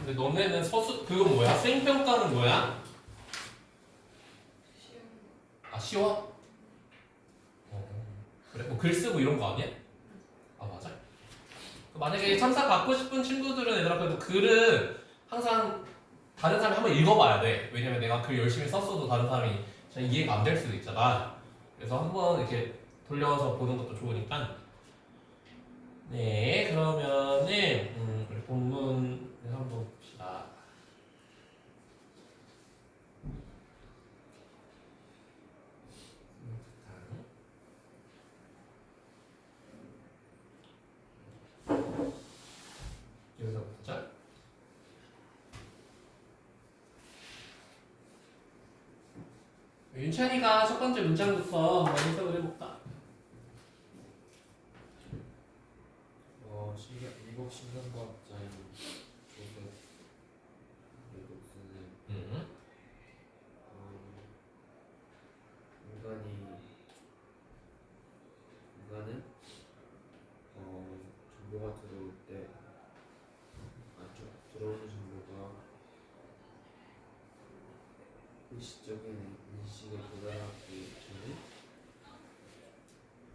근데 너네는 그거 뭐야? 수행평가는 뭐야? 아 쉬워? 그래? 뭐 글 쓰고 이런 거 아니야? 아 맞아? 만약에 참사 받고 싶은 친구들은 얘들아 그래도 글은 항상 다른 사람이 한번 읽어봐야 돼. 왜냐면 내가 글 열심히 썼어도 다른 사람이 잘 이해가 안 될 수도 있잖아. 그래서 한번 이렇게 돌려서 보는 것도 좋으니까. 네, 그러면은 우리 본문을 한번 봅시다. 여기서 보자. 윤찬이가 첫 번째 문장부터 한번 해석을 해볼까? 미국 신경과학자인 조셉 레독스는 인간은 정보가 들어올 때 들어오는 정보가 일시적인 인식에 도달하기 전에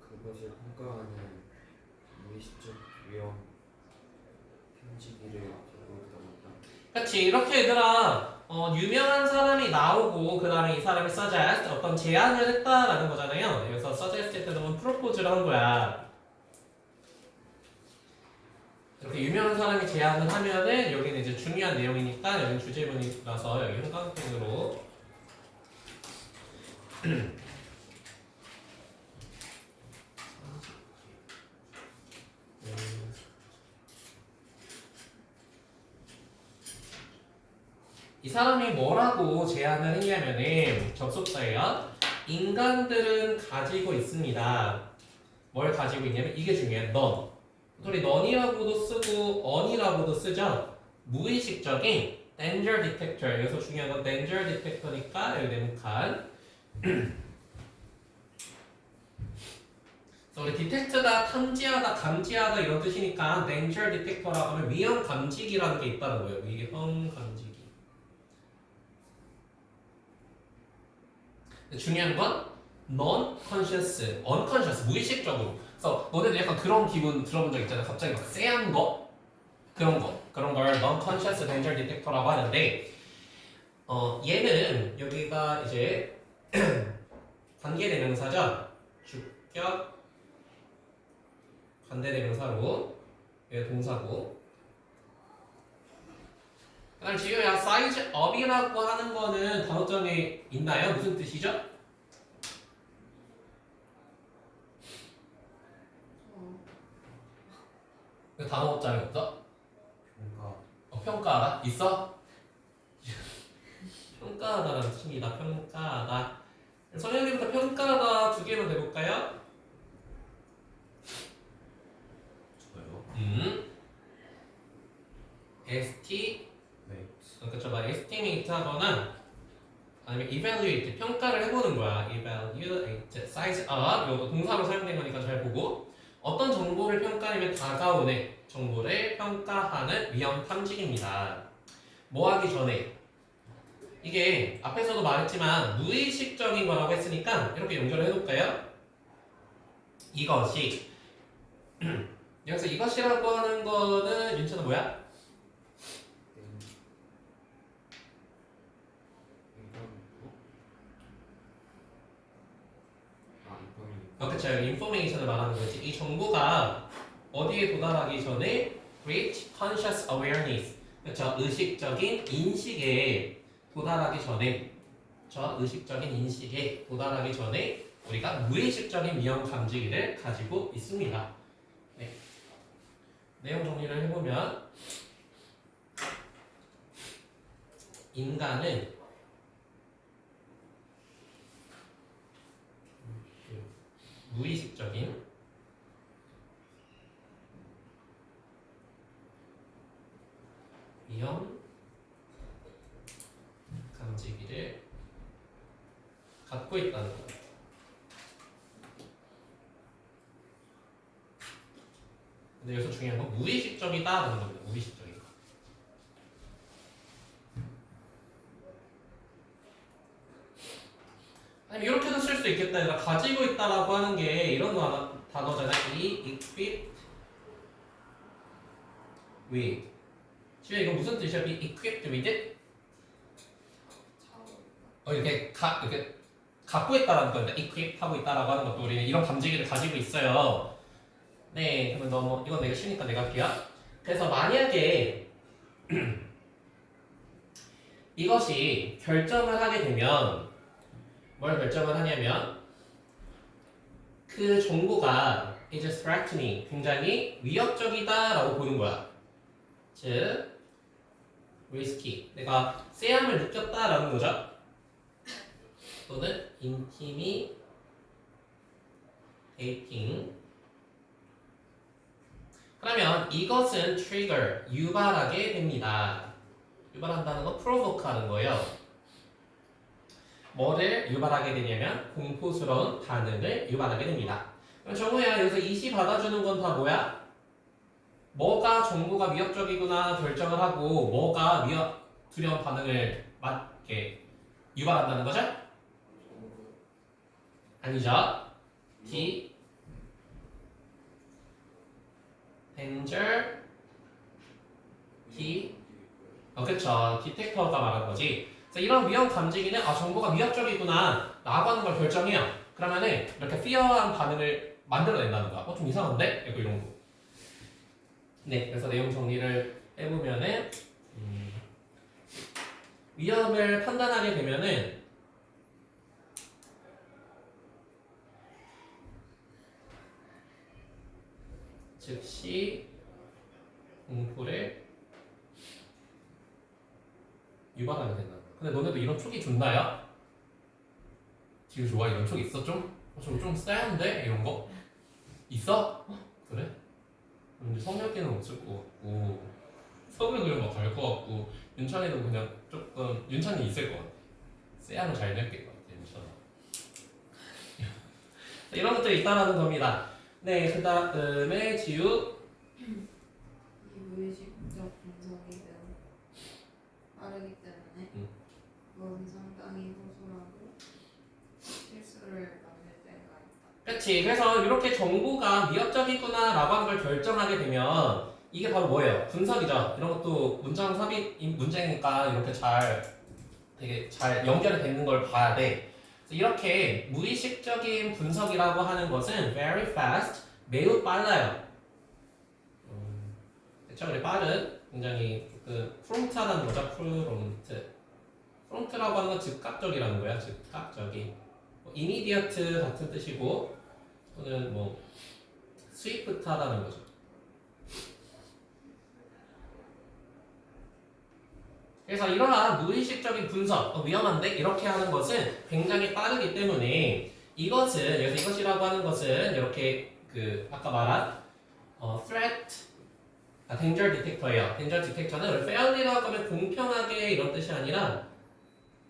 그것을 평가하는 무의식적 위험 탐지기를 갖고 있다고 한다. 그렇지. 이렇게 얘들아 유명한 사람이 나오고 그 다음에 이 사람이 suggest 어떤 제안을 했다라는 거잖아요. 그래서 suggest 때는 프로포즈를 한 거야. 이렇게 유명한 사람이 제안을 하면은 여기는 이제 중요한 내용이니까 여기 주제문이라서 여기 형광펜으로 이 사람이 뭐라고 제안을 했냐면은 접속사예요. 인간들은 가지고 있습니다. 뭘 가지고 있냐면 이게 중요해. 넌. 우리 넌이라고도 쓰고 on이라고도 쓰죠. 무의식적인 danger detector. 여기서 중요한 건 danger detector니까 여기 네모칸. 우리 detect가 탐지하다, 감지하다 이런 뜻이니까 danger detector라고 하면 위험 감지기라는 게 있다는 거예요. 위험 감지기. 중요한 건 non-conscious, unconscious, 무의식적으로. 그래서 너네들 약간 그런 기분 들어본 적 있잖아. 갑자기 막 쎄한 거? 그런 걸 non-conscious danger detector라고 하는데 얘는 여기가 이제 관계대명사죠. 주격 관계대명사로 얘 동사고. 그다음 지효야 size up이라고 하는 거는 단어장에 있나요? 무슨 뜻이죠? 그 단어장에 없어? 평가하다? 있어? 평가하다라는 뜻입니다. 평가하다. 선생님부터 평가하다 두 개만 해볼까요? 저요? ST 네. 그렇죠. estimate 하거나 아니면 evaluate 평가를 해보는 거야. evaluate size up 이것도 동사로 사용된 거니까 잘 보고 어떤 정보를 평가하면 다가오는 정보를 평가하는 위험 탐지기입니다. 뭐 하기 전에 이게 앞에서도 말했지만 무의식적인 거라고 했으니까 이렇게 연결을 해놓을까요? 이것이 여기서 이것이라고 하는 거는 윤찬아 뭐야? 그쵸. 인포메이션을 말하는 거지. 이 정보가 어디에 도달하기 전에 reach conscious awareness. 그쵸. 의식적인 인식에 도달하기 전에 의식적인 인식에 도달하기 전에 우리가 무의식적인 위험 감지기를 가지고 있습니다. 네. 내용 정리를 해보면 인간은 무의식적인 위험 감지기를 갖고 있다는 것. 근데 여기서 중요한 건 무의식적이다라는 겁니다. 무의식적인 거. 아니 이렇게도 쓸 수 있겠다. 얘가 가지고 있다라고 하는 게 이런 단어잖아. equipped with. 지금 이거 무슨 뜻이야? be equipped with? 이렇게 이렇게 갖고 있다라는 겁니다. equip 하고 있다라고 하는 것도 우리는 이런 감지기를 가지고 있어요. 네, 그러면 너무 이건 내가 쉬니까 내가 할게요. 그래서 만약에 이것이 결정을 하게 되면 뭘 결정을 하냐면 그 정보가 is threatening, 굉장히 위협적이다라고 보는 거야. 즉 risky, 내가 쎄함을 느꼈다라는 거죠. 또는 intimidating, 그러면 이것은 trigger, 유발하게 됩니다. 유발한다는 건 provoke 하는 거예요. 뭐를 유발하게 되냐면 공포스러운 반응을 유발하게 됩니다. 그럼 정우야 여기서 이시 받아주는 건 다 뭐야? 뭐가 정보가 위협적이구나 결정을 하고 뭐가 두려운 반응을 이렇게 유발한다는 거죠? 아니죠. D danger D 그쵸. 디텍터가 말하는 거지. 그래서 이런 위험 감지기는 정보가 위협적이구나 라고 하는 걸 결정해요. 그러면은 이렇게 fear한 반응을 만들어낸다는 거야. 좀 이상한데? 약간 이런 거. 네, 그래서 내용 정리를 해보면은 위협을 판단하게 되면은 즉시 공포를 유발하게 된다. 근데 너네도 이런 촉이 좋나요? 지금 좋아? 이런 촉 있어? 좀 쎄한데? 이런 거? 있어? 그래? 근데 성혁이는 없을 것 같고 성혁이 그냥 막 갈 것 같고 윤찬이도 그냥 조금 윤찬이 있을 것 같아. 쎄하면 잘 느낄 것 같아 윤찬아. 이런 것들이 있다라는 겁니다. 네, 그 다음에 지우. 이 무의식적 분석이 빠르기 때문에 그건 상당히 허술하고 실수를 만들 때가 있다. 그치. 그래서 이렇게 정보가 위협적이구나 라고 하는 걸 결정하게 되면 이게 바로 뭐예요? 분석이죠. 이런 것도 문장 삽입 문제니까 이렇게 되게 잘 연결이 되는 걸 봐야 돼. 그래서 이렇게 무의식적인 분석이라고 하는 것은 very fast, 매우 빨라요. 그쵸? 우리 빠른, 굉장히 프롬프트하다는 거죠. 프롬프트라고 하는 건 즉각적이라는 거야. 즉각적인. immediate 같은 뜻이고 또는 swift하다는 거죠. 그래서 이러한 무의식적인 분석, 위험한데 이렇게 하는 것은 굉장히 빠르기 때문에 이것이라고 하는 것은 이렇게 아까 말한 threat, danger detector예요. danger detector는 fairly라고 하면 공평하게 이런 뜻이 아니라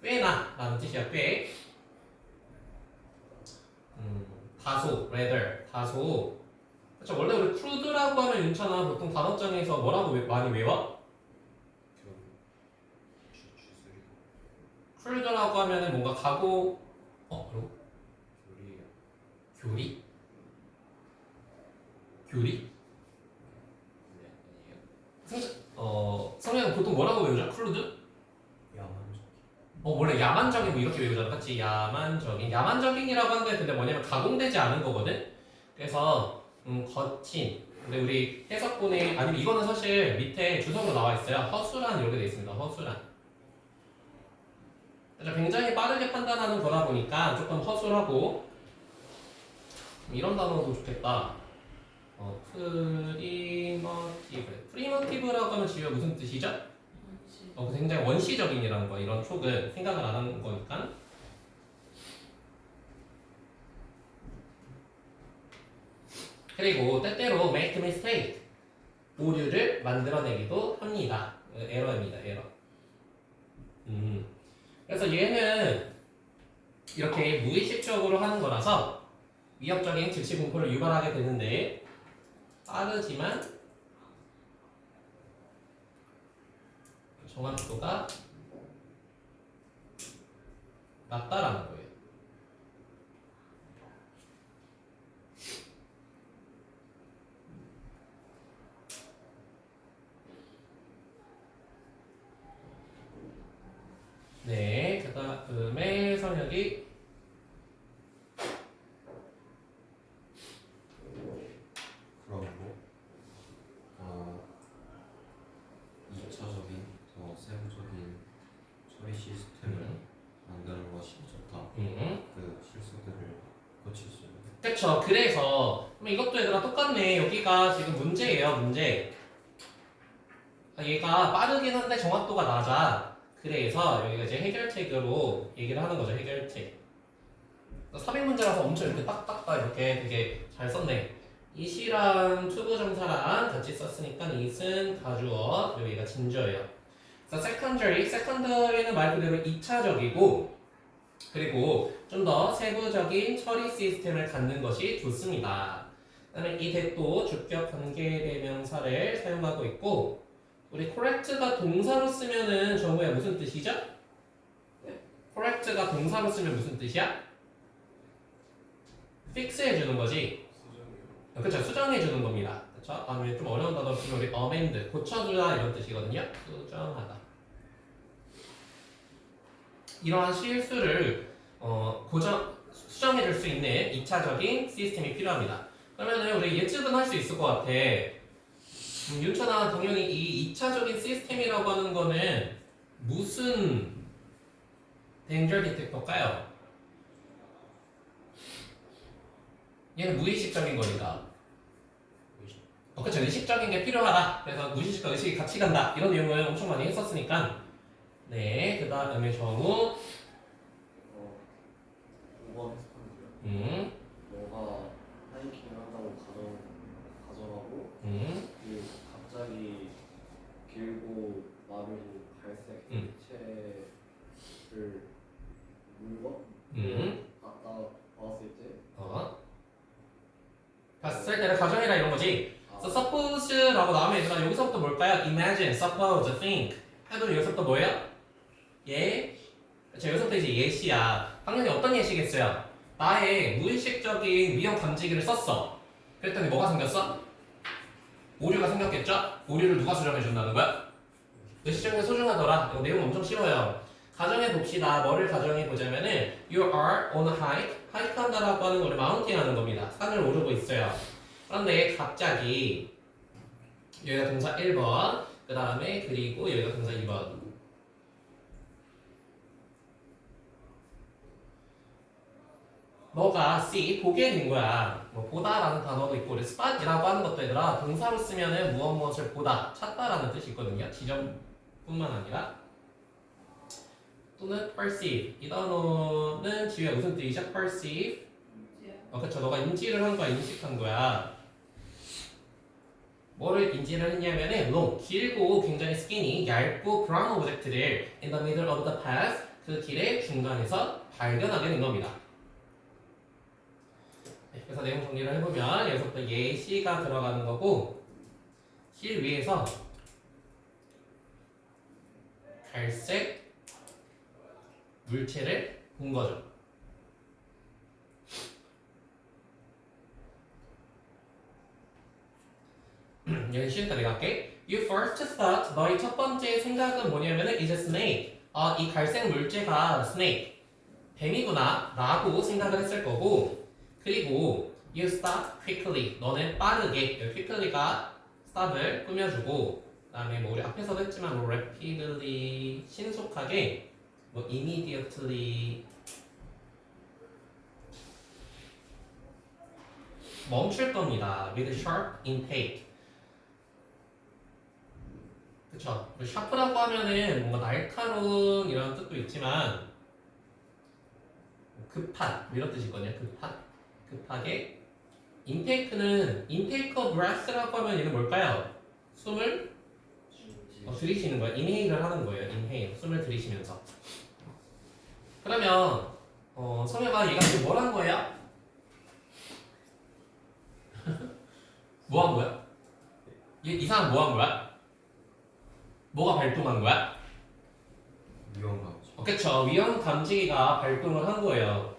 꽤나 라는 뜻이야. 꽤. 다소, rather, 다소. 그쵸, 원래 우리 crude라고 하면 윤찬아 보통 단어장에서 뭐라고 많이 외워? crude라고 하면은 뭔가 가고, 그리고? 교리? 교리? 성현은 보통 뭐라고 외우죠? crude? 원래 야만적인 이렇게 외우잖아, 맞지? 야만적인이라고 하는데 근데 뭐냐면 가공되지 않은 거거든. 그래서 거친. 근데 우리 해석본에 아니면 이거는 사실 밑에 주석으로 나와 있어요. 허술한 이렇게 돼 있습니다. 허술한. 그래서 굉장히 빠르게 판단하는 거다 보니까 조금 허술하고 이런 단어도 좋겠다. 프리머티브라고 하면 지금 무슨 뜻이죠? 굉장히 원시적인이라는 거야. 이런 촉은 생각을 안 하는 거니까. 그리고 때때로 make mistake, 오류를 만들어내기도 합니다. 에러입니다. 에러. 그래서 얘는 이렇게 무의식적으로 하는 거라서 위협적인 즉시 공포를 유발하게 되는데 빠르지만 정확도가 낮다라는 거예요. 네, 그 다음에 성역이 그러고 2차적인 더 세부적인 처리 시스템을 만드는 것이 좋다. 그 실수들을 고칠 수 있는. 그쵸. 그래서 그럼 이것도 얘들아 똑같네. 여기가 지금 문제예요. 문제. 얘가 빠르긴 한데 정확도가 낮아. 그래서 여기가 이제 해결책으로 얘기를 하는 거죠. 해결책. 삽입 문제라서 엄청 이렇게 딱딱딱 이렇게 되게 잘 썼네. 이시랑 투부정사랑 같이 썼으니까 이은 가주어, 그리고 얘가 진저예요. 그래서 secondary는 말 그대로 2차적이고, 그리고 좀 더 세부적인 처리 시스템을 갖는 것이 좋습니다. 그다음에 이 대도 주격 관계대명사를 사용하고 있고, 우리 correct가 동사로 쓰면은 정우야 무슨 뜻이죠? correct가 동사로 쓰면 무슨 뜻이야? fix 해주는 거지. 그쵸, 수정해주는 겁니다. 그쵸? 다음에 좀 어려운 단어 쓰면 우리 amend, 고쳐주다 이런 뜻이거든요. 수정하다. 이러한 실수를 수정해줄 수 있는 2차적인 시스템이 필요합니다. 그러면은 우리 예측은 할 수 있을 것 같아. 윤천아, 당연히 이 2차적인 시스템이라고 하는 거는 무슨 danger detector일까요? 얘는 무의식적인 거니까. 그쵸, 의식적인 게 필요하다. 그래서 무의식과 의식이 같이 간다. 이런 내용을 엄청 많이 했었으니까. 네, 그 다음에 정우. 5번 해석하는데요. 너가 하이킹을 한다고 가정하고 그 갑자기 길고 마르고 갈색 색채를 물건 봤을 때 봤을 때를 가정해라 이런 거지. 그래서 suppose라고 나오면 얘들아 여기서부터 뭘까요? imagine, suppose, think 해도 여기서부터 뭐예요? 예? 그쵸, 여기서부터 이제 예시야. 당연히 어떤 예시겠어요? 나의 무의식적인 위험 감지기를 썼어. 그랬더니 뭐가 생겼어? 오류가 생겼겠죠? 오류를 누가 수정해 준다는 거야? 의식적인 게 소중하더라. 이거 내용 엄청 싫어요. 가정해 봅시다. 뭐를 가정해 보자면은 You are on a hike. 하이크 한다라고 하는 거를 마운팅 하는 겁니다. 산을 오르고 있어요. 그런데 갑자기 여기가 동사 1번, 그 다음에 그리고 여기가 동사 2번. 너가 see, 보게 된 거야. 뭐 보다라는 단어도 있고 우리 spot이라고 하는 것도 얘들아 동사로 쓰면은 무엇을 보다, 찾다라는 뜻이 있거든요. 지점뿐만 아니라 또는 perceive. 이 단어는 지우야 무슨 뜻이죠? perceive. 그쵸. 너가 인지를 한 거야, 인식한 거야. 뭐를 인지를 했냐면은 long, 길고 굉장히 skinny, 얇고 brown 오브젝트를 in the middle of the path, 그 길의 중간에서 발견하게 된 겁니다. 네, 그래서 내용 정리를 해보면 여기서부터 예시가 들어가는 거고 길 위에서 갈색 물체를 본 거죠. 여기 쉬니까 내가 할게. You first thought, 너의 첫 번째 생각은 뭐냐면은 is a snake. 이 갈색 물체가 snake, 뱀이구나 라고 생각을 했을 거고, 그리고 you stop quickly, 너는 빠르게, 여기 quickly가 stop을 꾸며주고, 그 다음에 뭐 우리 앞에서도 했지만 뭐 rapidly, 신속하게, 뭐 immediately 멈출 겁니다. with sharp intake. 그쵸? 샤프라고 하면은 뭔가 날카로운 이런 뜻도 있지만 급한 이런 뜻이 있거든요. 급하게. intake는 intake of breath라고 하면 얘는 뭘까요? 숨을 들이쉬는 거예요. inhale을 하는 거예요. inhale. 숨을 들이쉬면서. 그러면 성혜가 얘가 지금 뭘 한 거예요? 뭐 한 거야? 사람 뭐 한 거야? 뭐가 발동한 거야? 위험 감지. 그쵸. 위험 감지기가 발동을 한 거예요.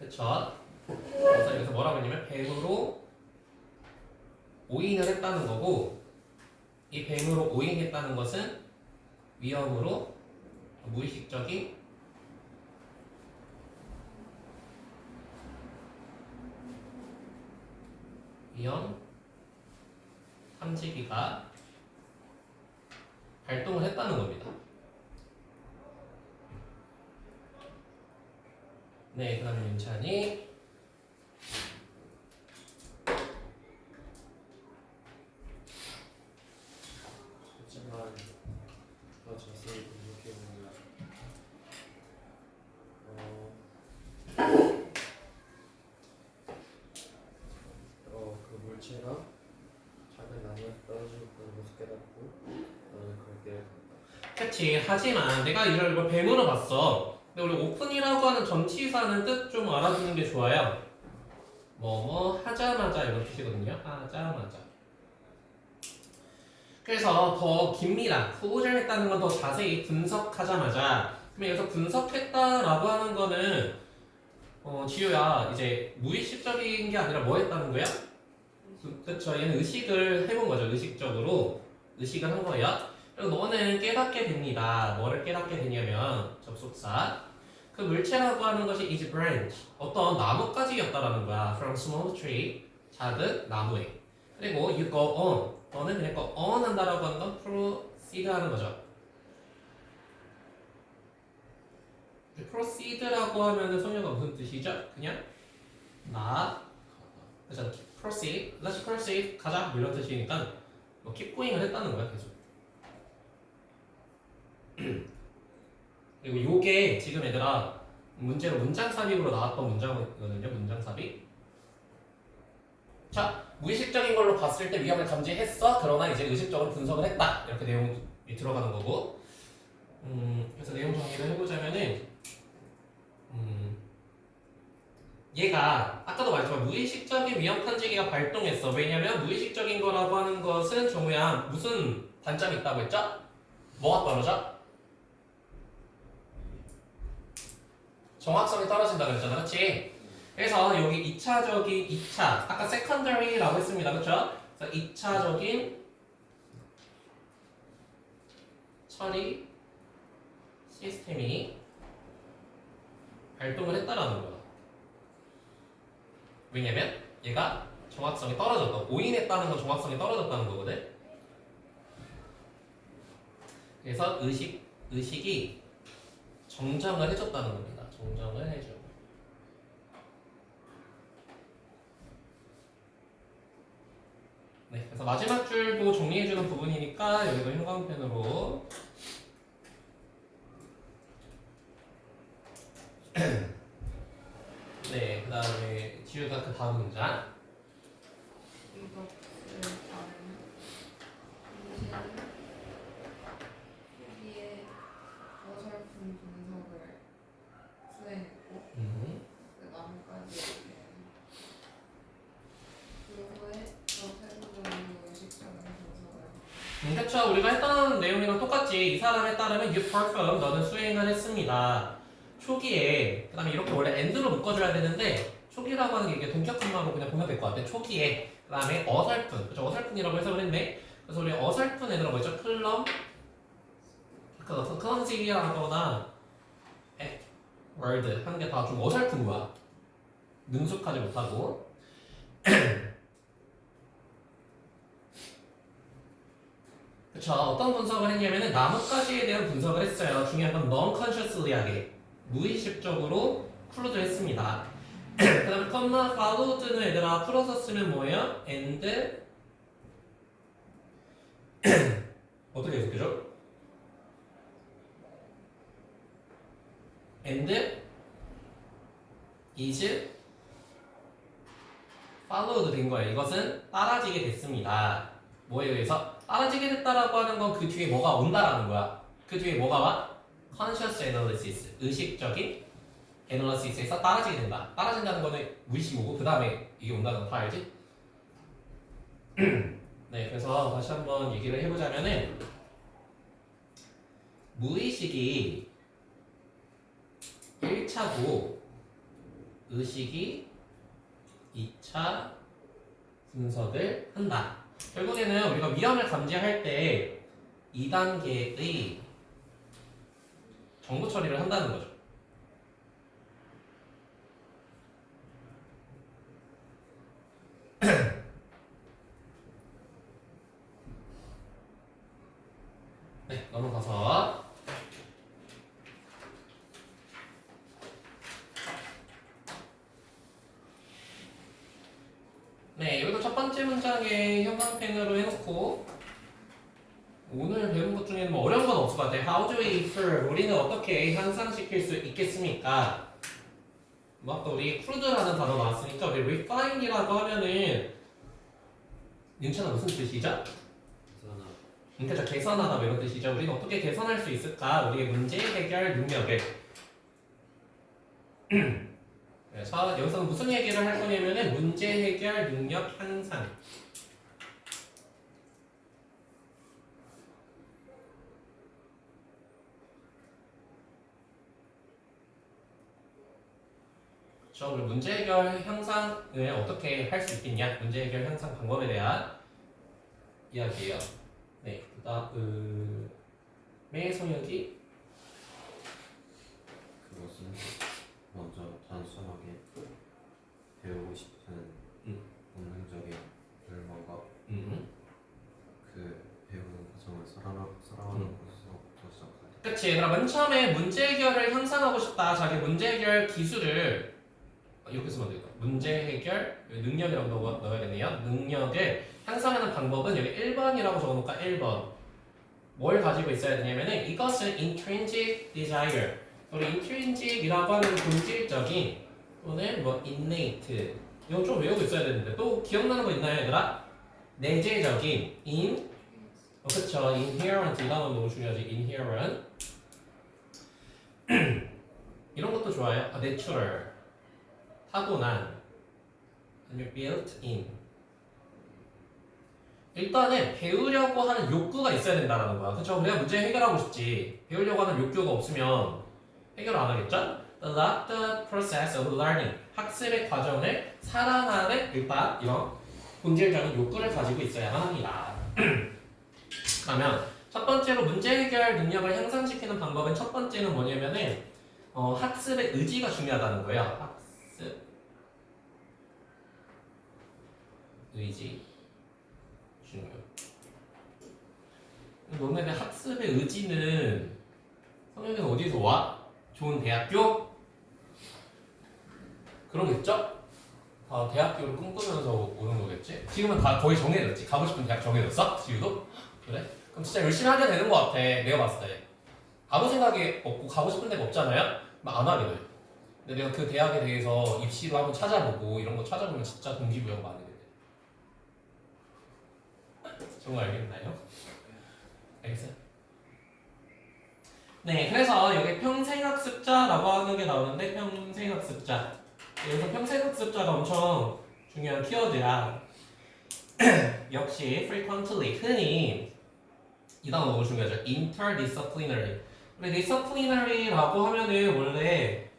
그쵸. 그래서 여기서 뭐라고 했냐면 뱀으로 오인을 했다는 거고 이 뱀으로 오인했다는 것은 위험으로 무의식적인 위험 탐지기가 발동을 했다는 겁니다. 네, 그 다음에 윤찬이 하지만 더 자세히 분석해보면 그 물체가 작은 나무에 떨어지고 있다는 것을 깨닫고 나는 그렇게 간다. 그치. 하지만 내가 이걸 뱀으로 봤어. 근데 우리 오픈이라고 하는 전치사는 뜻 좀 알아두는 게 좋아요. 뭐뭐 하자마자 이런 뜻이거든요. 하자마자. 그래서 더 깁니다. 후보를 했다는 건 더 자세히 분석하자마자. 그럼 여기서 분석했다라고 하는 거는 지효야 이제 무의식적인 게 아니라 뭐 했다는 거야? 그쵸. 얘는 의식을 해본 거죠. 의식적으로 의식을 한 거예요. 그리고 너는 깨닫게 됩니다. 뭐를 깨닫게 되냐면 접속사. 그 물체라고 하는 것이 is branch. 어떤 나뭇가지였다라는 거야. From small tree. 작은 나무에. 그리고 you go on. 너는 그냥 go on 한다라고 하는 건 proceed 하는 거죠. proceed라고 하면은 성녀가 무슨 뜻이죠? 그냥 그래서 proceed, let's proceed, 가자 뭐 이런 뜻이니까 뭐 keep going을 했다는 거야 계속. 그리고 요게 지금 얘들아 문제로 문장 삽입으로 나왔던 문장이거든요. 문장 삽입. 자, 무의식적인 걸로 봤을 때 위험을 감지했어. 그러나 이제 의식적으로 분석을 했다. 이렇게 내용이 들어가는 거고. 그래서 내용 정리를 해보자면은 얘가 아까도 말했지만 무의식적인 위험 탐지기가 발동했어. 왜냐면 무의식적인 거라고 하는 것은 정우야 무슨 단점이 있다고 했죠? 뭐가 떨어져? 정확성이 떨어진다고 했잖아. 그렇지? 그래서 여기 2차 아까 secondary라고 했습니다. 그렇죠? 그래서 2차적인 처리 시스템이 발동을 했다라는 거야. 왜냐면 얘가 정확성이 떨어졌다. 오인했다는 건 정확성이 떨어졌다는 거거든. 그래서 의식이 정정을 해줬다는 겁니다. 정정을 해줘. 네, 그래서 마지막 줄도 정리해주는 부분이니까 여기도 형광펜으로 네, 그 다음에 지우가 그 다음 문장. 이것을 다른 후기에 어설픈 분석을 수행했고 그 나뭇가지에 그 후에 더 세부적이고 의식적인 분석을 그쵸. 우리가 했던 내용이랑 똑같지. 이 사람에 따르면 you perform, 너는 수행을 했습니다. 초기에, 그 다음에 이렇게 원래 and로 묶어줘야 되는데 초기라고 하는 게 이게 동격분모로 그냥 보면 될 것 같아. 초기에. 그 다음에 어설픈. 그쵸. 어설픈이라고 해석을 했네. 그래서 우리 어설픈 애들은 뭐죠? 클럼, 클럼지라거나 월드 하는 게 다 좀 어설픈 거야. 능숙하지 못하고. 그쵸. 어떤 분석을 했냐면은 나뭇가지에 대한 분석을 했어요. 중요한 건 non-consciously 하게. 무의식적으로 클로즈를 했습니다. 그 다음에 컴마 followed는 얘들아 풀어서 쓰면 뭐예요? and 어떻게 해석해줘? and is followed 된 거예요. 이것은 따라지게 됐습니다. 뭐에 의해서? 따라지게 됐다라고 하는 건 그 뒤에 뭐가 온다라는 거야. 그 뒤에 뭐가 와? conscious analysis, 의식적인 analysis에서 따라지게 된다. 따라진다는 거는 무의식이고 그 다음에 이게 온다는 거 다 알지? 네, 그래서 다시 한번 얘기를 해보자면은 무의식이 1차고 의식이 2차 분석을 한다. 결국에는 우리가 위험을 감지할 때 2단계의 정보 처리를 한다는 거죠. 네, 넘어가서 네, 여기도 첫 번째 문장에 형광펜으로 해놓고 오늘 배운 것 중에는 뭐 어려운 건 없을 것 같아요. How do we infer? 우리는 어떻게 향상시킬 수 있겠습니까? 뭐 아까 우리 crude라는 단어 나왔으니까 우리 refine이라고 하면은 윤찬아 무슨 뜻이죠? 그러니까 개선하다 뭐 이런 뜻이죠. 우리는 어떻게 개선할 수 있을까? 우리의 문제 해결 능력을. 그래서 여기서 무슨 얘기를 할 거냐면은 문제 해결 능력 향상. 그렇죠. 우리 문제 해결 향상을 어떻게 할 수 있겠냐? 문제 해결 향상 방법에 대한 이야기예요. 네, 그다음에 성혁이 그것은 먼저 단순하게 배우고 싶은 본능적인 열망과 그 배우는 과정을 사랑하는 것에서부터 시작한다. 그치. 그럼 맨 처음에 문제 해결을 향상하고 싶다. 자기 문제 해결 기술을 이렇게 쓰면 되겠다. 문제 해결 능력이라고 넣어야겠네요. 능력을 향상하는 방법은 여기 1번이라고 적어놓을까? 1번. 뭘 가지고 있어야 되냐면은 이것은 intrinsic desire. 우리 intrinsic이라고 하는 본질적인 또는 뭐 innate 이건 좀 외우고 있어야 되는데 또 기억나는 거 있나요, 얘들아? 내재적인 그쵸. inherent 이 단어 너무 중요하지. inherent 이런 것도 좋아요. natural 타고난 아니면 built in 일단은 배우려고 하는 욕구가 있어야 된다는 거야. 그쵸? 우리가 문제 해결하고 싶지. 배우려고 하는 욕구가 없으면 해결 안 하겠죠? Love the process of learning. 학습의 과정을 사랑하는 일단 이런 본질적인 욕구를 가지고 있어야만 합니다. 그러면 첫 번째로 문제 해결 능력을 향상시키는 방법은 첫 번째는 뭐냐면은 학습의 의지가 중요하다는 거예요. 학습 의지 중요. 너네들 학습의 의지는 성형이는 어디서 와? 좋은 대학교? 그러겠죠? 다 대학교를 꿈꾸면서 오는 거겠지? 지금은 다 거의 정해졌지? 가고 싶은 대학 정해졌어? 지우도? 그래? 그럼 진짜 열심히 하게 되는 것 같아. 내가 봤을 때. 아무 생각이 없고 가고 싶은 데가 없잖아요? 그럼 안 하게 돼. 근데 내가 그 대학에 대해서 입시도 한번 찾아보고 이런 거 찾아보면 진짜 동기부여가 많이 돼. 정말 알겠나요? 알겠어요? 네, 그래서 여기 평생학습자라고 하는 게 나오는데 평생학습자 여기서 평생학습자가 엄청 중요한 키워드야. 역시 frequently 흔히 이 단어 너무 중요하죠. interdisciplinary 우리 disciplinary라고 하면은 원래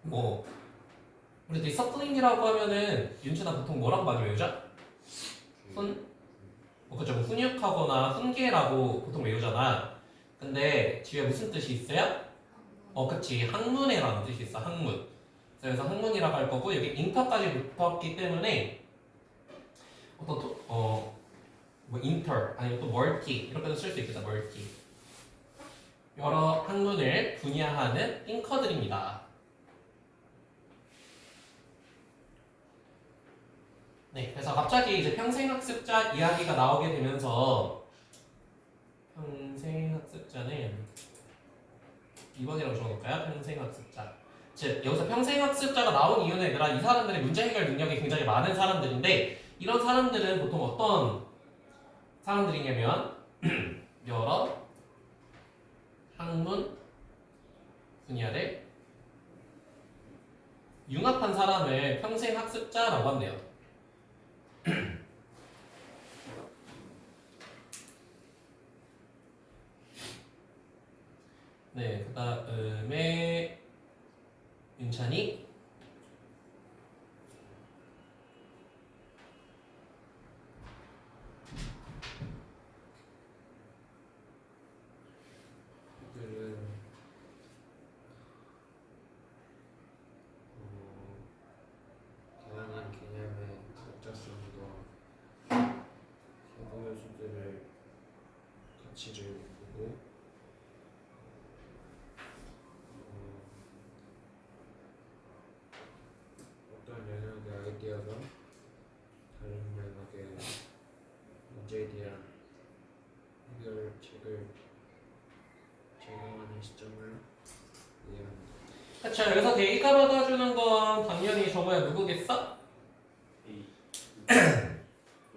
뭐 우리 discipline이라고 하면은 윤준아 보통 뭐라고 많이 외우죠? 그죠? 훈육하거나 훈계라고 보통 외우잖아. 근데 뒤에 무슨 뜻이 있어요? 그치. 학문회라는 뜻이 있어. 학문. 그래서 학문이라고 할 거고 여기 인터까지 붙었기 때문에 뭐 인터 아니면 또 멀티 이렇게도 쓸 수 있겠다. 멀티. 여러 학문을 분야하는 띵커들입니다. 네, 그래서 갑자기 이제 평생학습자 이야기가 나오게 되면서 평생학습자는 2번이라고 적어놓을까요? 평생학습자. 즉 여기서 평생학습자가 나온 이유는 얘들아 이 사람들의 문제 해결 능력이 굉장히 많은 사람들인데 이런 사람들은 보통 어떤 사람들이냐면 여러 학문 분야를 융합한 사람을 평생학습자라고 한대요. 네, 그 다음에 윤찬이. 이들은 다양한 개념의 복잡성과 세부 요소들을 가치를 보고 어떤 영역의 아이디어가 다른 영역의 문제에 대한 해결책을 제공하는 시점을 이해합니다. 그쵸, 여기서 데이터 받아주는 건 당연히 저거야 누구겠어?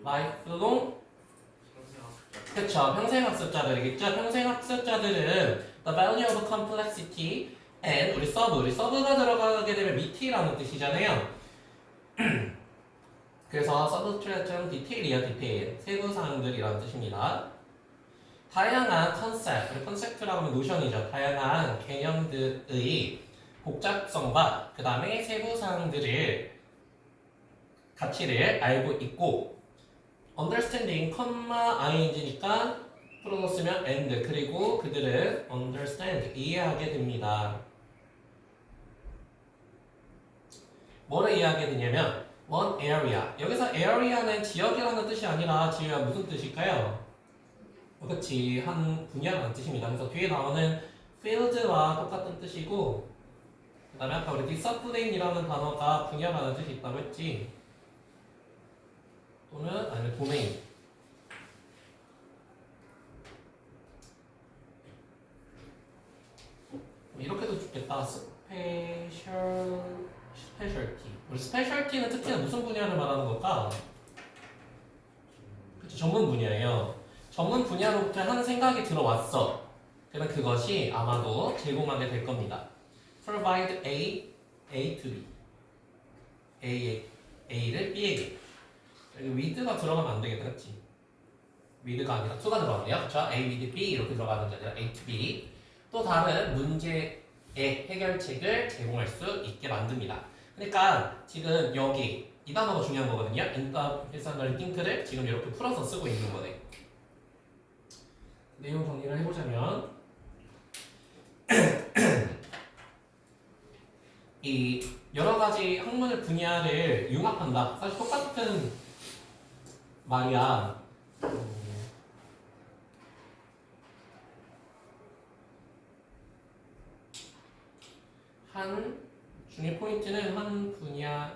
라이프롱. 그쵸, 평생학습자들이겠죠. 평생학습자들은 the value of complexity and 우리 서브가 들어가게 되면 미티라는 뜻이잖아요. 그래서 서브트랙션 디테일이야, 디테일. 세부사항들이라는 뜻입니다. 다양한 컨셉, 우리 컨셉트라고 하면 노션이죠. 다양한 개념들의 복잡성과 그 다음에 세부사항들을 가치를 알고 있고 understanding, ing니까 풀어서 쓰면 and 그리고 그들은 understand, 이해하게 됩니다. 뭐를 이해하게 되냐면 one area, 여기서 area는 지역이라는 뜻이 아니라 지역이 무슨 뜻일까요? 그렇지, 한 분야라는 뜻입니다. 그래서 뒤에 나오는 field와 똑같은 뜻이고 그 다음에 아까 우리 discipline이라는 단어가 분야라는 뜻이 있다고 했지. 또는 아니면 도메인. 이렇게도 좋겠다. 스페셜티. 우리 스페셜티는 특히나 무슨 분야를 말하는 걸까? 그치, 전문 분야예요. 전문 분야로부터 한 생각이 들어왔어. 그러면 그것이 아마도 제공하게 될 겁니다. Provide A to B. A를 B에게. 여기 with가 들어가면 안 되겠다, 그렇지? with가 아니라 to가 들어가네요, 그렇죠? A with B 이렇게 들어가는 게 아니라 A to B. 또 다른 문제의 해결책을 제공할 수 있게 만듭니다. 그러니까 지금 여기 이 단어가 중요한 거거든요. interpersonal think를 지금 이렇게 풀어서 쓰고 있는 거네. 내용 정리를 해보자면 이 여러 가지 학문의 분야를 융합한다. 사실 똑같은 말이야. 한 중요 포인트는 한 분야의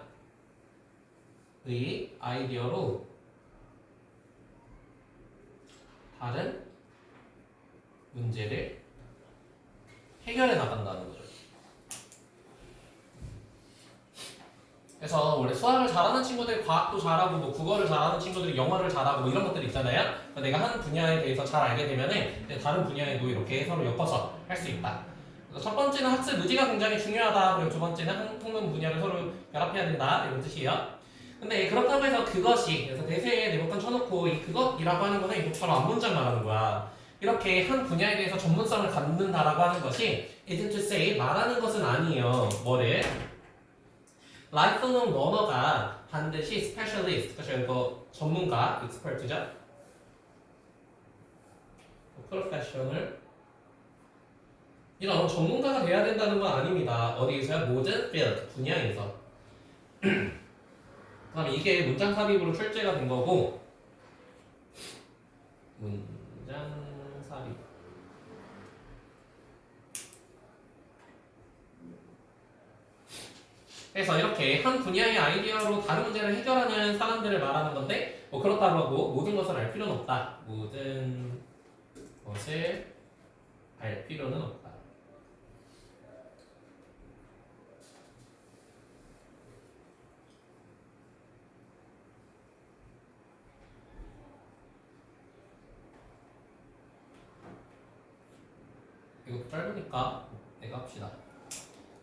아이디어로 다른 문제를 해결해 나간다는 거죠. 그래서 원래 수학을 잘하는 친구들이 과학도 잘하고 뭐 국어를 잘하는 친구들이 영어를 잘하고 뭐 이런 것들이 있잖아요. 그러니까 내가 한 분야에 대해서 잘 알게 되면은 다른 분야에도 이렇게 서로 엮어서 할 수 있다. 그래서 첫 번째는 학습 의지가 굉장히 중요하다. 그리고 두 번째는 학문 분야를 서로 결합해야 된다. 이런 뜻이에요. 근데 그렇다고 해서 그것이 그래서 대세에 네모칸 쳐놓고 이 그것이라고 하는 거는 이거 바로 앞문장 말하는 거야. 이렇게 한 분야에 대해서 전문성을 갖는다라고 하는 것이 isn't to say 말하는 것은 아니에요. 뭐를? lifelong learner가 반드시 specialist, 그렇죠? 이거 전문가, expert죠? professional 이런 전문가가 돼야 된다는 건 아닙니다. 어디에서요? 모든 field, 분야에서. 그럼 이게 문장 삽입으로 출제가 된 거고 문장 삽입 그래서 이렇게 한 분야의 아이디어로 다른 문제를 해결하는 사람들을 말하는 건데 뭐 그렇다고 하고 모든 것을 알 필요는 없다. 모든 것을 알 필요는 없다. 이거 짧으니까 내가 합시다.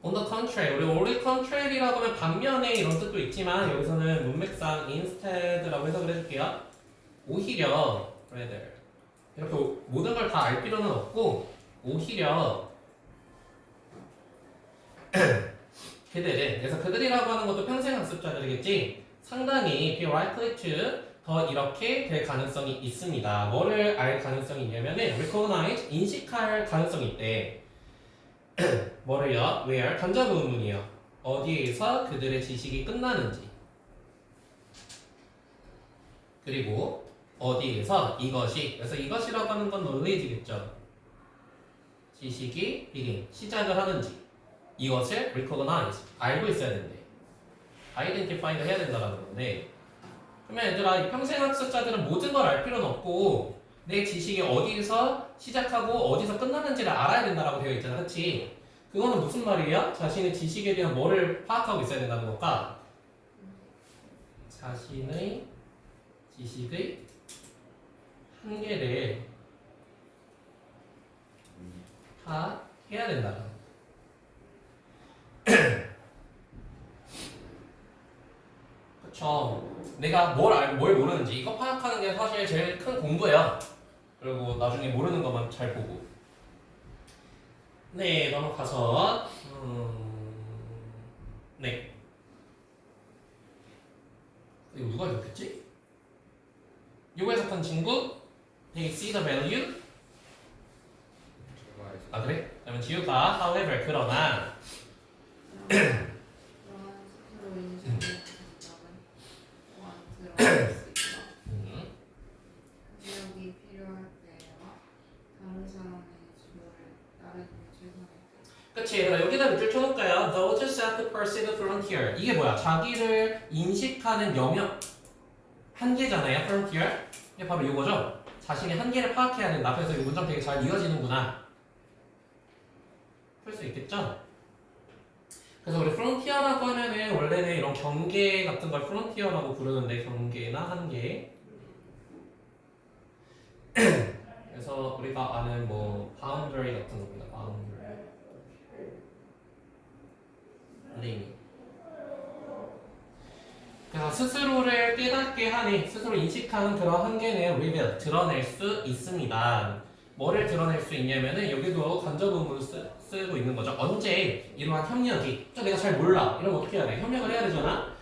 On the contrary, 우리 contrary라고 하면 반면에 이런 뜻도 있지만 여기서는 문맥상 instead라고 해석을 해줄게요. 오히려 rather 이렇게 모든 걸 다 알 필요는 없고 오히려 그들은 그래서 그들이라고 하는 것도 평생 학습자들이겠지. 상당히 be likely to 더 이렇게 될 가능성이 있습니다. 뭐를 알 가능성이 있냐면은 recognize 인식할 가능성이 있대. 뭐를요? where 간접 의문이요. 어디에서 그들의 지식이 끝나는지. 그리고 어디에서 이것이 그래서 이것이라고 하는 건 knowledge겠죠. 지식이 begin 시작을 하는지 이것을 recognize 알고 있어야 된대. identify를 해야 된다는 건데 그러면 얘들아 이 평생학습자들은 모든 걸 알 필요는 없고 내 지식이 어디서 시작하고 어디서 끝나는지를 알아야 된다라고 되어 있잖아. 그치? 그거는 무슨 말이야? 자신의 지식에 대한 뭐를 파악하고 있어야 된다는 걸까? 자신의 지식의 한계를 파악해야 된다. 그쵸. 내가 뭘 알고 뭘 모르는지 이거 파악하는 게 사실 제일 큰 공부야. 그리고 나중에 모르는 것만 잘 보고. 네, 넘어가서 네. 이거 누가 해석했지? 요거 해석한 친구 They see the value 제가 해서 아 그래? 그러면 지우가 however 그러나 그러한 스스로 인식을 한다면 또한 들어갈 수 있다. 지역이 필요할 때와 다른 사람의 지도를 따르는 최선의 그치 얘들아 여기다 밑줄 쳐놓을까요? Those set to perceive the frontier 이게 뭐야? 자기를 인식하는 영역 한계잖아요 frontier 이게 바로 이거죠? 자신의 한계를 파악해야 된다. 그래서 이 문장 되게 잘 이어지는구나 풀 수 있겠죠? 그래서 우리 frontier라고 하면은 원래는 이런 경계 같은 걸 frontier라고 부르는데 경계나 한계 그래서 우리가 아는 뭐 boundary 같은 겁니다. boundary limit 그래서 스스로를 깨닫게 하는 스스로 인식하는 그런 한계는 reveal 드러낼 수 있습니다. 뭐를 드러낼 수 있냐면은 여기도 간접 의문을 쓰고 있는 거죠. 언제 이러한 협력이 내가 잘 몰라 이러면 어떻게 해야 돼? 협력을 해야 되잖아.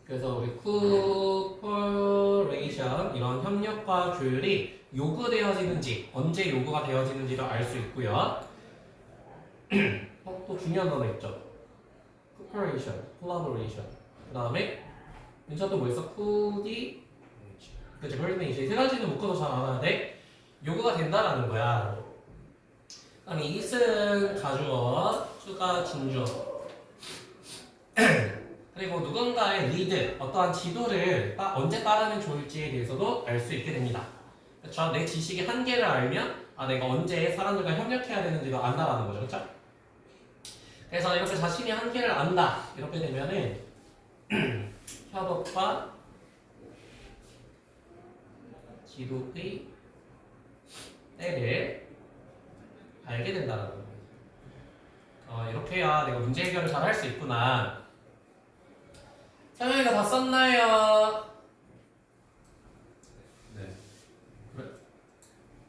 그래서 우리 cooperation 이런 협력과 조율이 요구되어지는지 언제 요구가 되어지는지를 알 수 있고요. 또 중요한 단어 있죠. cooperation, collaboration. 그 다음에 민차 또뭐 있어? coordination. 그치, coordination. 세 가지는 묶어서 잘 알아야 돼. 요구가 된다라는 거야. 아니 it은 가주어, to가 진주어. 그리고 누군가의 lead, 어떠한 지도를 언제 따르면 좋을지에 대해서도 알 수 있게 됩니다. 그렇죠? 내 지식의 한계를 알면 내가 언제 사람들과 협력해야 되는지도 안다라는 거죠. 그렇죠? 그래서 이렇게 자신의 한계를 안다. 이렇게 되면은 협업과 지도의 때를 알게 된다는 거예요. 이렇게 해야 내가 문제 해결을 잘 할 수 있구나. 설명이가 다 썼나요? 네.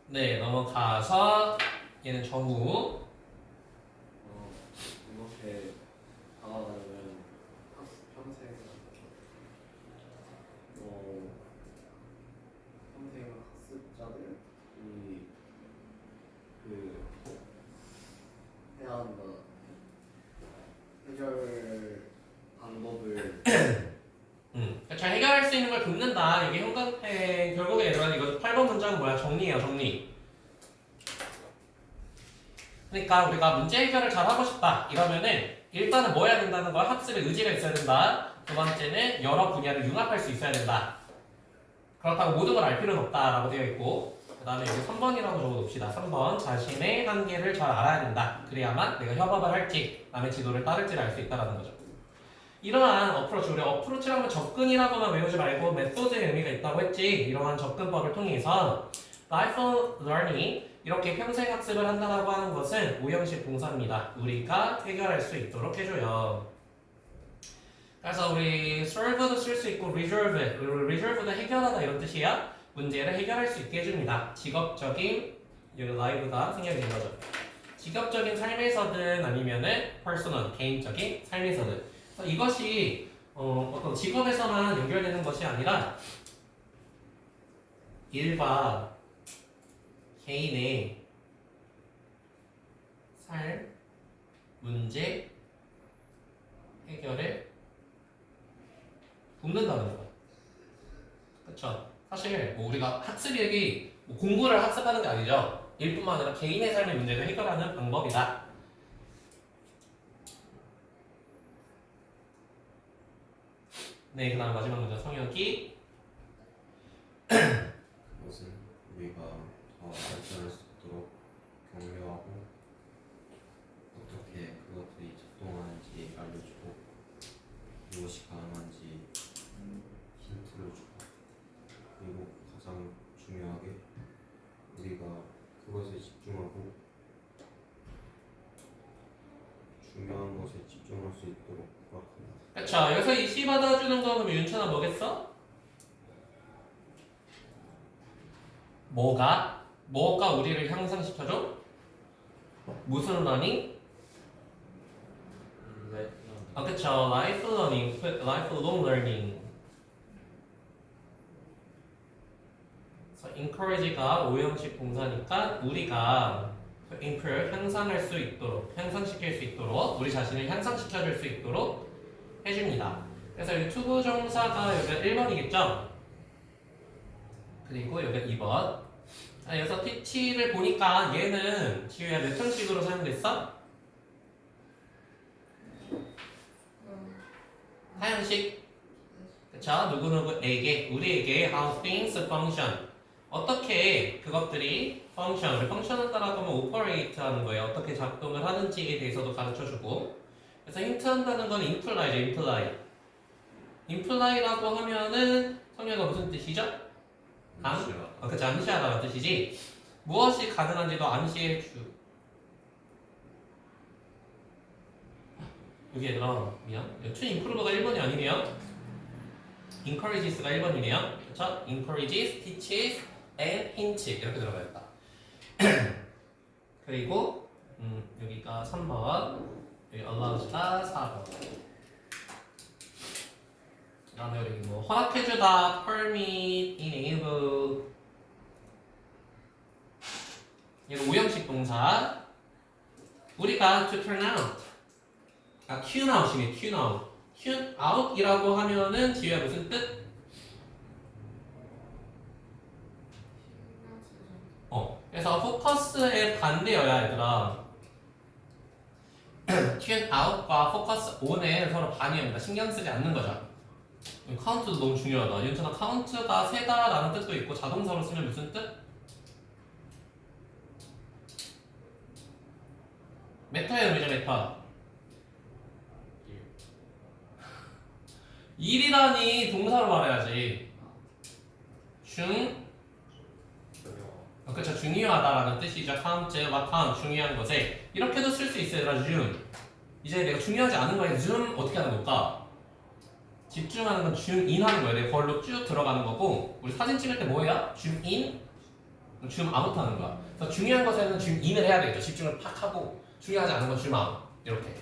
네, 넘어가서 얘는 정우. 이렇게 다가가려면 평생 평생 학습자들이 그 해야 한다 해결 방법을 잘 해결할 수 있는 걸 돕는다. 이게 형광펜 결국에 얘들아 이거 8번 문장은 뭐야? 정리예요, 정리. 그러니까 우리가 문제 해결을 잘 하고 싶다 이러면은 일단은 뭐 해야 된다는 거야? 학습의 의지가 있어야 된다. 두 번째는 여러 분야를 융합할 수 있어야 된다. 그렇다고 모든 걸 알 필요는 없다라고 되어 있고 그 다음에 여기 3번이라고 적어놓읍시다. 3번 자신의 한계를 잘 알아야 된다. 그래야만 내가 협업을 할지 남의 지도를 따를지를 알 수 있다는 거죠. 이러한 어프로치, 우리 어프로치라고 하면 접근이라고만 외우지 말고 메소드의 의미가 있다고 했지. 이러한 접근법을 통해서 life learning 이렇게 평생 학습을 한다고 하는 것은 오형식 동사입니다. 우리가 해결할 수 있도록 해줘요. 그래서 우리 solve도 쓸 수 있고 resolve도 해결하다 이런 뜻이야. 문제를 해결할 수 있게 해줍니다. 직업적인 라이브가 생략이 된 거죠. 직업적인 삶에서든 아니면은 퍼스널 개인적인 삶에서든. 그래서 이것이 어떤 직업에서만 연결되는 것이 아니라 일과 개인의 삶, 문제, 해결에 돕는다는 거야. 그쵸? 사실 뭐 우리가 학습이 뭐 공부를 학습하는 게 아니죠. 일뿐만 아니라 개인의 삶의 문제를 해결하는 방법이다. 네, 그 다음 마지막 문제 성역이 그것은 우리가 더 발전할 수 있도록 격려하고 어떻게 그것들이 작동하는지 알려주고 무엇이 가능한지 힌트를 주고 그리고 가장 중요하게 우리가 그것에 집중하고 중요한 것에 집중할 수 있도록 허락합니다. 그쵸? 여기서 이 C 받아주는 거 그러면 윤천아 뭐겠어? 뭐가 우리를 향상시켜줘? 무슨 learning? 네. 아 그쵸? life learning, lifelong learning. 그래서 encourage가 오형식 동사니까 우리가 improve 향상할 수 있도록, 향상시킬 수 있도록, 우리 자신을 향상시켜줄 수 있도록 해줍니다. 그래서 여기 투부정사가 여기가 1번이겠죠? 그리고 여기가 2번. 여기서 teach를 보니까 얘는 지우야 몇 형식으로 사용됐어? 사형식. 그쵸? 누구누구에게, 우리에게 how things function. 어떻게 그것들이 function, function한다라고 하면 operate 하는 거예요. 어떻게 작동을 하는지에 대해서도 가르쳐주고. 그래서 힌트한다는 건 imply죠, imply라고 하면은 성녀가 무슨 뜻이죠? 그쵸, 암시하다는 뜻이지. 무엇이 가능한지도 암시해 주. 여기 얘들아, 미안. to improve가 1번이 아니네요. encourages가 1번이네요. 그쵸? encourages, teaches, and hints 이렇게 들어가겠다. 그리고 여기가 3번, 여기 allows가 4번. 그 다음에 여기 뭐 허락해주다, permit, enable. 이거 오형식 동사. 우리가 to turn out, tune out이네, tune out. tune out이라고 하면은 지우야 무슨 뜻? 그래서 포커스의 반대여야 얘들아. tune out과 focus on은 서로 반이입니다. 신경 쓰지 않는 거죠. 카운트도 너무 중요하다. 윤천아 카운트가 세다라는 뜻도 있고 자동사로 쓰면 무슨 뜻? 메타의 의미죠, 메타. 1이라니 동사로 말해야지. 그쵸, 중요하다라는 뜻이죠. 카운트와 카운트, 중요한 것에. 이렇게도 쓸 수 있어요, 얘들아, zoom. 이제 내가 중요하지 않은 거에 zoom 어떻게 하는 걸까? 집중하는 건 zoom in 하는 거예요. 내가 걸로 쭉 들어가는 거고, 우리 사진 찍을 때 뭐예요? zoom in, zoom out 하는 거야. 그래서 중요한 것에는 zoom in을 해야 되겠죠. 집중을 팍 하고, 중요하지 않은 건 zoom out. 이렇게.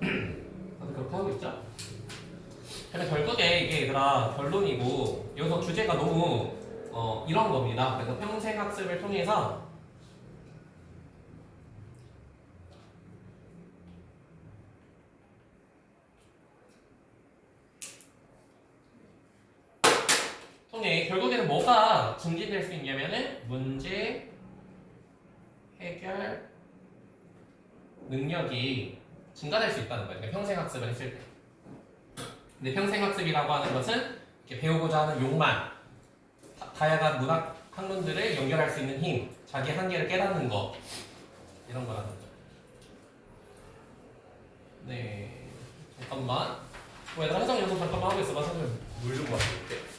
다들 그렇게 하고 있죠? 근데 결국에 이게 얘들아 결론이고, 여기서 주제가 너무 이런 겁니다. 그래서 평생 학습을 통해서 결국에는 뭐가 증진될 수 있냐면은 문제 해결 능력이 증가될 수 있다는 거예요. 그러니까 평생 학습을 했을 때. 근데 평생 학습이라고 하는 것은 이렇게 배우고자 하는 욕망, 다양한 문학 학문들을 연결할 수 있는 힘, 자기 한계를 깨닫는 거, 이런 거라는 거죠. 네, 잠깐만. 얘들아 해석 연습 잠깐만 하고 있어봐. 선생님 물 좀 마실게.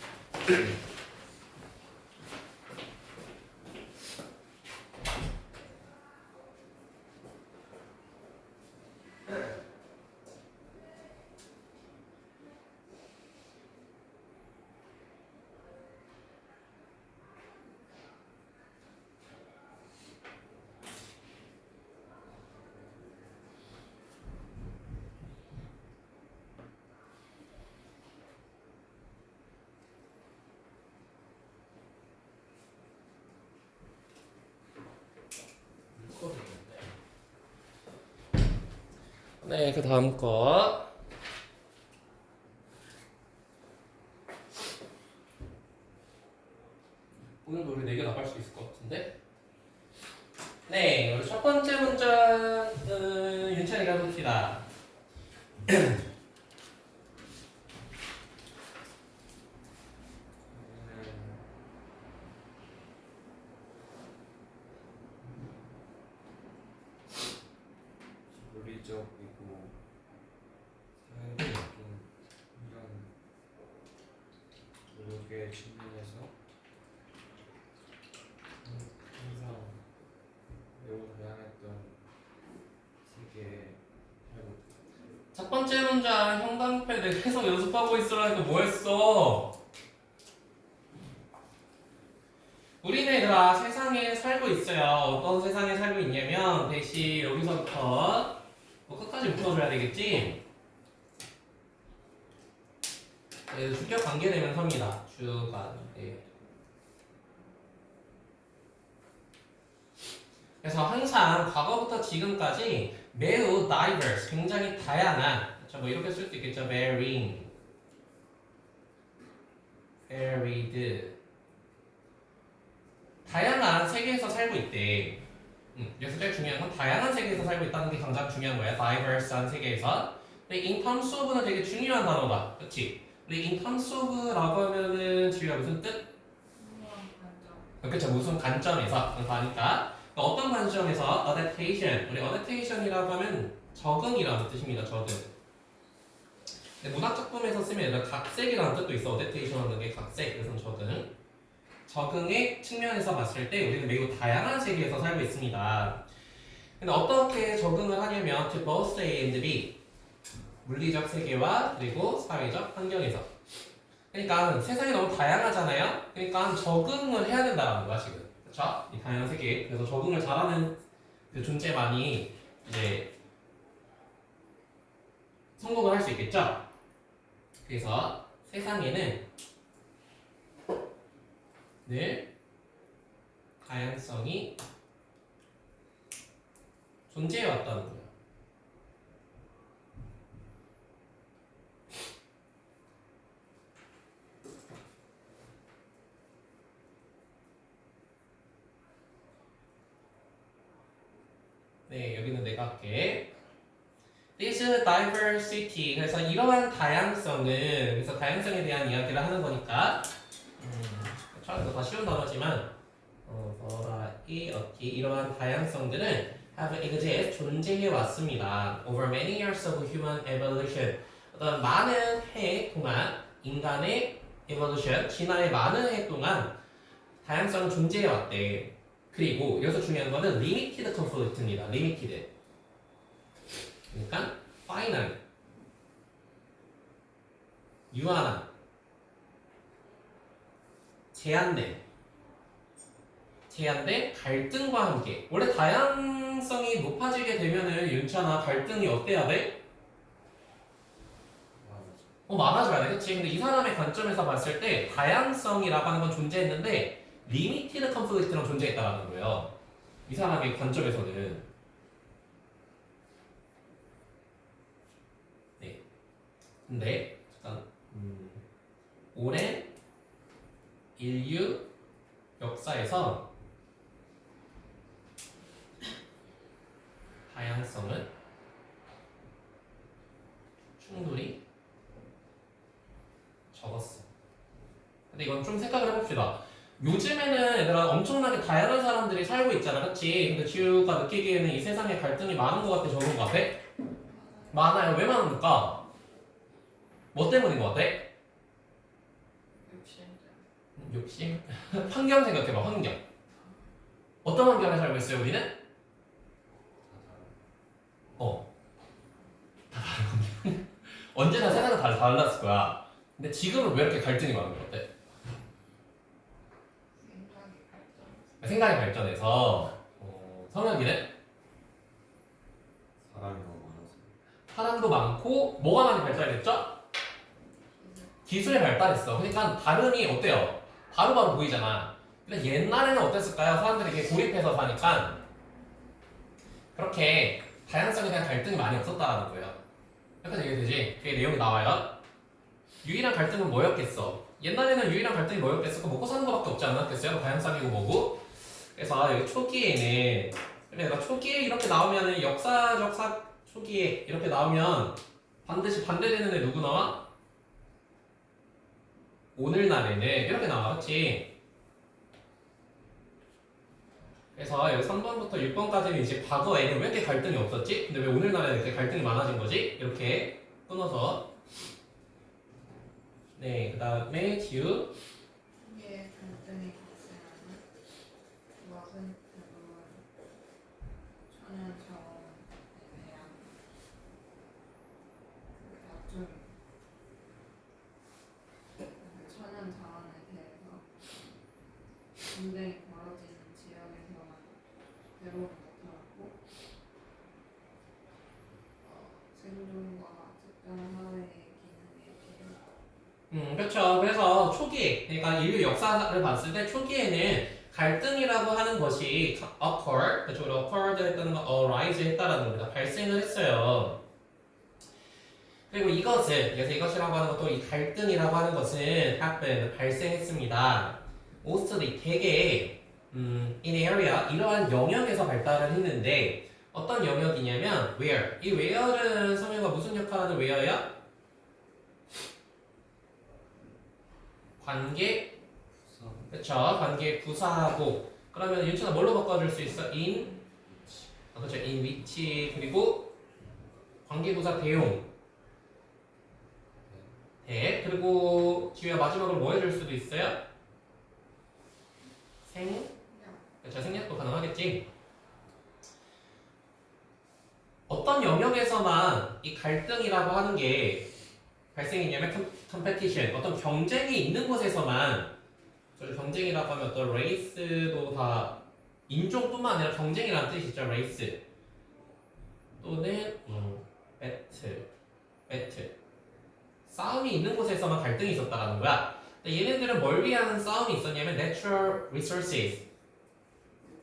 네, 그 다음 거. 오늘도 우리 4개 나갈 수 있을 것 같은데? 네, 우리 첫 번째 문장은 윤찬이가 해봅시다. 물리적이고 사회적인 이런 노력의 측면에서 항상 매우 다양했던 세계에 살고 첫 번째 문장 형광펜을 계속 연습하고 있으라니까 뭐 했어? 우리는 얘들아 세상에 살고 있어요. 어떤 세상에 살고 있냐면 대신 여기서부터 뭐 끝까지 묶어줘야 되겠지? 네, 주격 관계대명사입니다. 주관계. 그래서 항상 과거부터 지금까지 매우 diverse, 굉장히 다양한, 그렇죠? 뭐 이렇게 쓸 수 있겠죠. varying, varied, 다양한 세계에서 살고 있대. 여기서 제일 중요한 건 다양한 세계에서 살고 있다는 게 가장 중요한 거야. diverse한 세계에서. 근데 in terms of는 되게 중요한 단어다. 그렇지? 근데 in terms of라고 하면은 지우야 무슨 뜻? 그렇죠. 무슨 관점에서 하니까 어떤 관점에서 adaptation, 우리 adaptation이라고 하면 적응이라는 뜻입니다. 적응. 근데 문학 작품에서 쓰면 얘들 각색이라는 뜻도 있어. adaptation하는 게 각색, 그래서 적응. 적응의 측면에서 봤을 때 우리는 매우 다양한 세계에서 살고 있습니다. 근데 어떻게 적응을 하냐면 to both A and B, 물리적 세계와 그리고 사회적 환경에서. 그러니까 세상이 너무 다양하잖아요. 그러니까 적응을 해야 된다는 거야 지금. 그렇죠? 이 다양한 세계. 그래서 적응을 잘하는 그 존재만이 이제 성공을 할 수 있겠죠. 그래서 세상에는 늘 다양성이 존재해 왔다는 거예요. 네, 여기는 내가 할게. This diversity. 그래서 이러한 다양성은, 그래서 다양성에 대한 이야기를 하는 거니까. 그래서 다 쉬운 단어지만, variety, 이러한 다양성들은 have existed, 존재해 왔습니다. Over many years of human evolution. 어떤 많은 해 동안 인간의 evolution, 진화의 많은 해 동안 다양성은 존재해 왔대. 그리고 여기서 중요한 거는 limited conflict입니다. limited. 그러니까 finite, 유한한, 제한된 갈등과 함께. 원래 다양성이 높아지게 되면은 윤찬아 갈등이 어때야 돼? 많아져야 돼, 그치? 근데 이 사람의 관점에서 봤을 때 다양성이라고 하는 건 존재했는데 리미티드 컨플릭트랑 존재했다라는 거예요. 이 사람의 관점에서는. 네. 근데 잠깐 오랜 인류 역사에서 다양성은 충돌이 적었어. 근데 이건 좀 생각을 해봅시다. 요즘에는 얘들아 엄청나게 다양한 사람들이 살고 있잖아, 그치? 근데 지우가 느끼기에는 이 세상에 갈등이 많은 것 같아, 적은 것 같아? 많아요. 왜 많습니까? 뭐 때문인 것 같아? 욕심? 환경 생각해봐, 환경. 어떤 환경에 살고 있어요, 우리는? 다 다른 환경. 언제나 세상은 다 달랐을 거야. 근데 지금은 왜 이렇게 갈등이 많은 것 같아? 생각이 발전해서. 성혁이는? 사람이 너무 많아서. 사람도 많고 뭐가 많이 발달했죠? 기술이 발달했어. 그러니까 다름이 어때요? 바로바로 보이잖아. 근데 옛날에는 어땠을까요? 사람들이 이렇게 고립해서 사니까 그렇게 다양성에 대한 갈등이 많이 없었다라는 거예요. 여기까지 이해되지? 그게 내용이 나와요. 유일한 갈등은 뭐였겠어? 옛날에는 유일한 갈등이 뭐였겠어? 먹고 사는 거밖에 없지 않았겠어요? 다양성이고 뭐고. 그래서 여기 초기에는 내가 초기에 이렇게 나오면은 역사적 초기에 이렇게 나오면 반드시 반대되는 애 누구 나와? 오늘날에는 이렇게 나와, 그렇지? 그래서 여기 3번부터 6번까지는 이제 과거에는 왜 이렇게 갈등이 없었지? 근데 왜 오늘날에는 이렇게 갈등이 많아진 거지? 이렇게 끊어서 네, 그 다음에 지우 이게 갈등이 발생하는 그것은 대부분 천연 자원에 대한 다툼, 천연 자원에 대해서 전쟁이 벌어지는 지역에서만 대부분 나타났고 생존과 특정 사회의 기능에 비해 그렇죠. 그래서 초기, 그러니까 인류 역사를 봤을 때 초기에는 갈등이라고 하는 것이 occur, 그쪽으로 occurred 했다는 거, arise 했다라는 겁니다. 발생을 했어요. 그리고 이것은, 그래서 이것이라고 하는 것도 이 갈등이라고 하는 것은 happen, 발생했습니다. mostly, 되게 in area, 이러한 영역에서 발달을 했는데 어떤 영역이냐면 where, 이 where는 성현과 무슨 역할을 하는 where야? 관계, 그쵸? 관계 구사하고 그러면 윤철아 뭘로 바꿔줄 수 있어? in, 그렇죠? in 위치 그리고 관계 구사 대용 대 그리고 지우야 마지막으로 뭐 해줄 수도 있어요? 그렇죠? 생략도 가능하겠지? 어떤 영역에서만 이 갈등이라고 하는 게 발생이냐면 컴페티션, 어떤 경쟁이 있는 곳에서만 경쟁이라고 하면 어떤 레이스도 다 인종뿐만 아니라 경쟁이라는 뜻이죠. 레이스 또는 배틀 싸움이 있는 곳에서만 갈등이 있었다라는 거야. 근데 얘네들은 뭘 위한 싸움이 있었냐면 natural resources,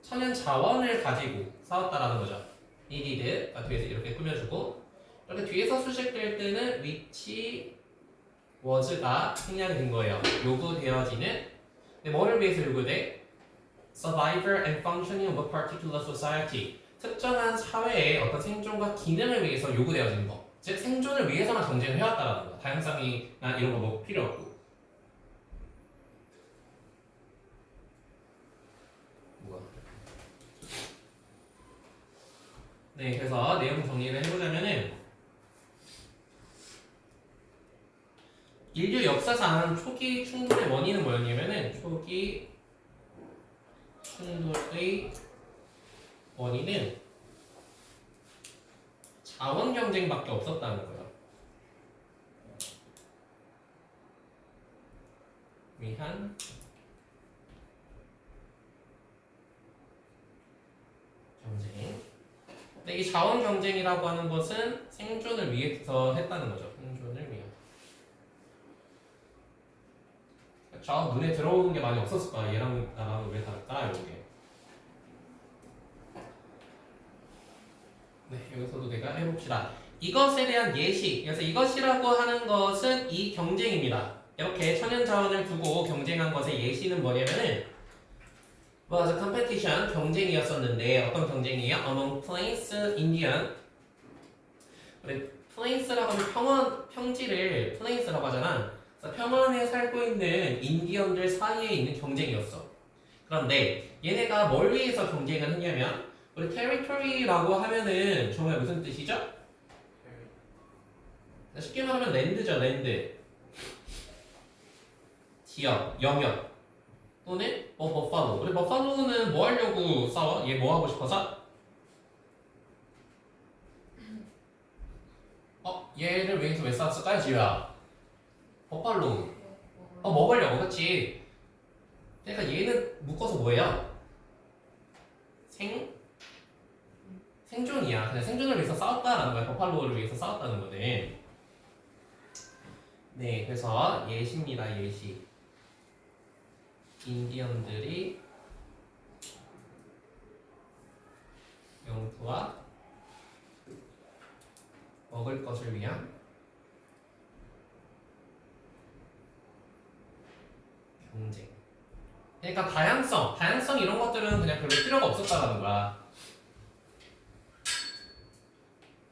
천연 자원을 가지고 싸웠다라는 거죠. needed, 뒤에서 이렇게 꾸며주고 이렇게 뒤에서 수식될 때는 which was가 생략이 된 거예요. 요구되어지는. 근데 뭐를 위해서 요구돼? Survival and functioning of a particular society. 특정한 사회의 어떤 생존과 기능을 위해서 요구되어지는 거. 즉 생존을 위해서만 경쟁을 해왔다라는 거. 다양성이나 이런 거 뭐 필요 없고. 뭐야? 네, 그래서 내용 정리를 해보자면은 인류 역사상 초기 충돌의 원인은 뭐였냐면은 초기 충돌의 원인은 자원 경쟁밖에 없었다는 거예요. 위한 경쟁. 근데 이 자원 경쟁이라고 하는 것은 생존을 위해서 했다는 거죠. 생존을 위해. 그렇죠? 눈에 들어오는 게 많이 없었을 거야. 얘랑 나랑 왜 다를까? 이게. 네, 여기서도 내가 해봅시다. 이것에 대한 예시. 그래서 이것이라고 하는 것은 이 경쟁입니다. 이렇게 천연 자원을 두고 경쟁한 것의 예시는 뭐냐면은 was a competition, 경쟁이었었는데 어떤 경쟁이에요? among plains Indian. 우리 plains라고 하면 평지를 plains라고 하잖아. 그래서 평원에 살고 있는 인디언들 사이에 있는 경쟁이었어. 그런데 얘네가 뭘 위해서 경쟁을 했냐면 우리 territory라고 하면은 정말 무슨 뜻이죠? 쉽게 말하면 랜드죠, 랜드. 지역, 영역. 또는 버팔로. 우리 버팔로는 뭐 하려고 싸워? 얘 뭐 하고 싶어서? 얘를 위해서 왜 싸웠을까요, 지우야? 버팔로. 먹으려고, 그치? 그러니까 얘는 묶어서 뭐예요? 생존이야. 그냥 생존을 위해서 싸웠다라는 거야. 버팔로를 위해서 싸웠다는 거네. 네, 그래서 예시입니다. 예시. 인디언들이 영토와 먹을 것을 위한 경쟁. 그러니까 다양성 이런 것들은 그냥 별로 필요가 없었다라는 거야.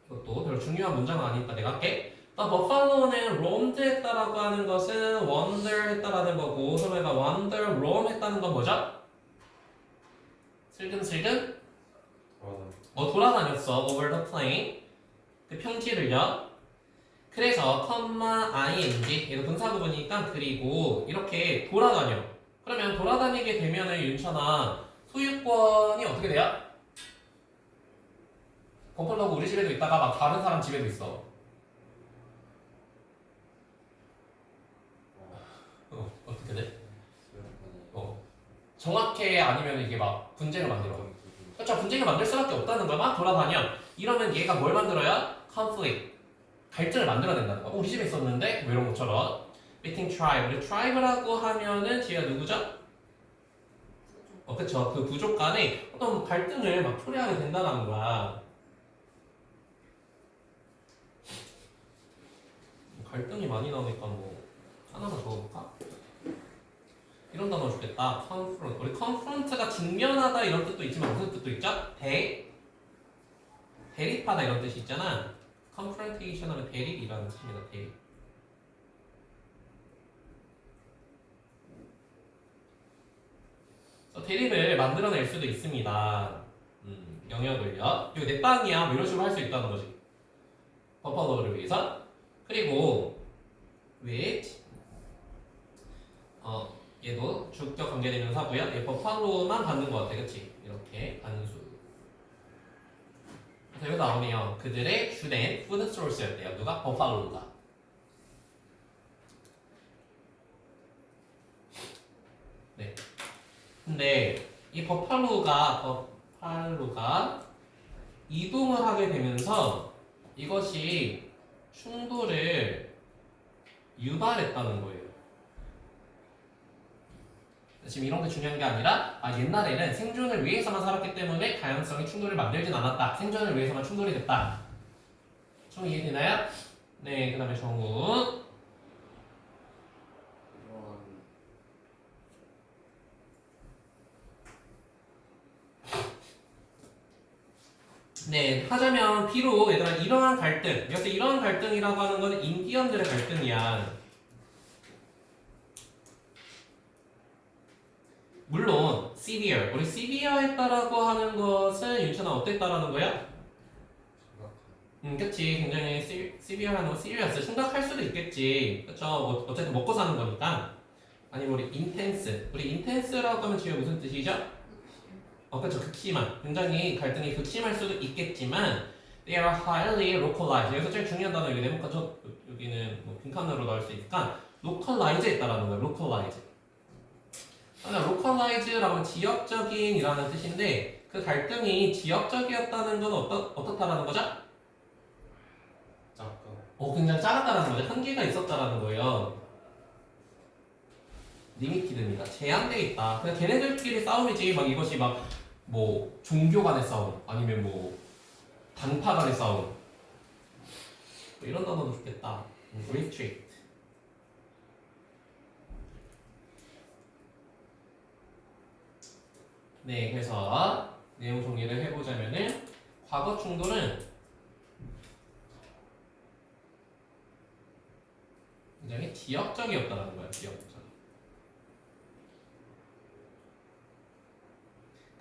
이것도 별로 중요한 문장은 아니니까 내가 할게. 버팔로는 roamed 했다라고 하는 것은 wander 했다라는 거고, 소매가 wander, roam 했다는 건 뭐죠? 슬금슬금 돌아다녔어. over the plain. 그 평지를요. 그래서 ing 얘도 분사 부분이니까 그리고 이렇게 돌아다녀. 그러면 돌아다니게 되면은 윤천아 소유권이 어떻게 돼요? 버팔로가 우리 집에도 있다가 막 다른 사람 집에도 있어. 어떻게 돼? 정확해 아니면 이게 막 분쟁을 만들어. 그렇죠. 분쟁을 만들 수밖에 없다는 거야. 막 돌아다녀. 이러면 얘가 뭘 만들어요? conflict. 갈등을 만들어낸다는 거야. 우리 집에 있었는데 뭐 이런 것처럼. meeting tribe. 우리 tribe라고 하면은 뒤가 누구죠? 그쵸. 그 부족 간에 어떤 갈등을 막 초래하게 된다는 거야. 갈등이 많이 나오니까 뭐 하나만 적어볼까? 이런 단어 좋겠다. confront. 우리 confront가 직면하다 이런 뜻도 있지만 무슨 뜻도 있죠? 대립하다 이런 뜻이 있잖아. confrontation 하면 대립이라는 뜻입니다. 대립. 그래서 대립을 만들어낼 수도 있습니다. 영역을요. 이거 내 땅이야. 뭐 이런 식으로 할 수 있다는 거지. 버팔로를 위해서. 그리고 with 얘도 주격 관계대명사고요. 얘 버팔로만 받는 것 같아, 그렇지? 이렇게 단수. 그래서 여기 나오네요. 그들의 주된 푸드 소스였대요. 누가? 버팔로가. 네. 근데 이 버팔로가 이동을 하게 되면서 이것이 충돌을 유발했다는 거예요. 지금 이런 게 중요한 게 아니라 옛날에는 생존을 위해서만 살았기 때문에 다양성이 충돌을 만들진 않았다. 생존을 위해서만 충돌이 됐다. 좀 이해되나요? 네, 그 다음에 정우. 네, 하자면 비록 얘들아 이러한 갈등, 여기서 이러한 갈등이라고 하는 건 인디언들의 갈등이야. 물론 severe, 우리 severe했다라고 하는 것은 윤천아 어땠다라는 거야? 그치. 굉장히 severe하는 거 serious, 심각할 수도 있겠지. 그쵸. 어쨌든 먹고 사는 거니까. 아니면 우리 intense, 우리 intense라고 하면 지금 무슨 뜻이죠? 그쵸. 극심한. 굉장히 갈등이 극심할 수도 있겠지만 they are highly localized. 여기서 제일 중요한 단어 여기 네모칸 여기는 뭐 빈칸으로 넣을 수 있으니까 localize 했다라는 거야. localize. localize라고 하면 지역적인이라는 뜻인데 그 갈등이 지역적이었다는 건 어떻다라는 거죠? 작가. 굉장히 작았다라는 거죠. 한계가 있었다라는 거예요. 리미티드입니다. 제한돼 있다. 그냥 걔네들끼리 싸움이지. 막 이것이 막 뭐 종교 간의 싸움 아니면 뭐 당파 간의 싸움 뭐 이런 단어도 좋겠다. restrict. 네, 그래서 내용 정리를 해보자면은 과거 충돌은 굉장히 지역적이었다는 거예요. 지역적.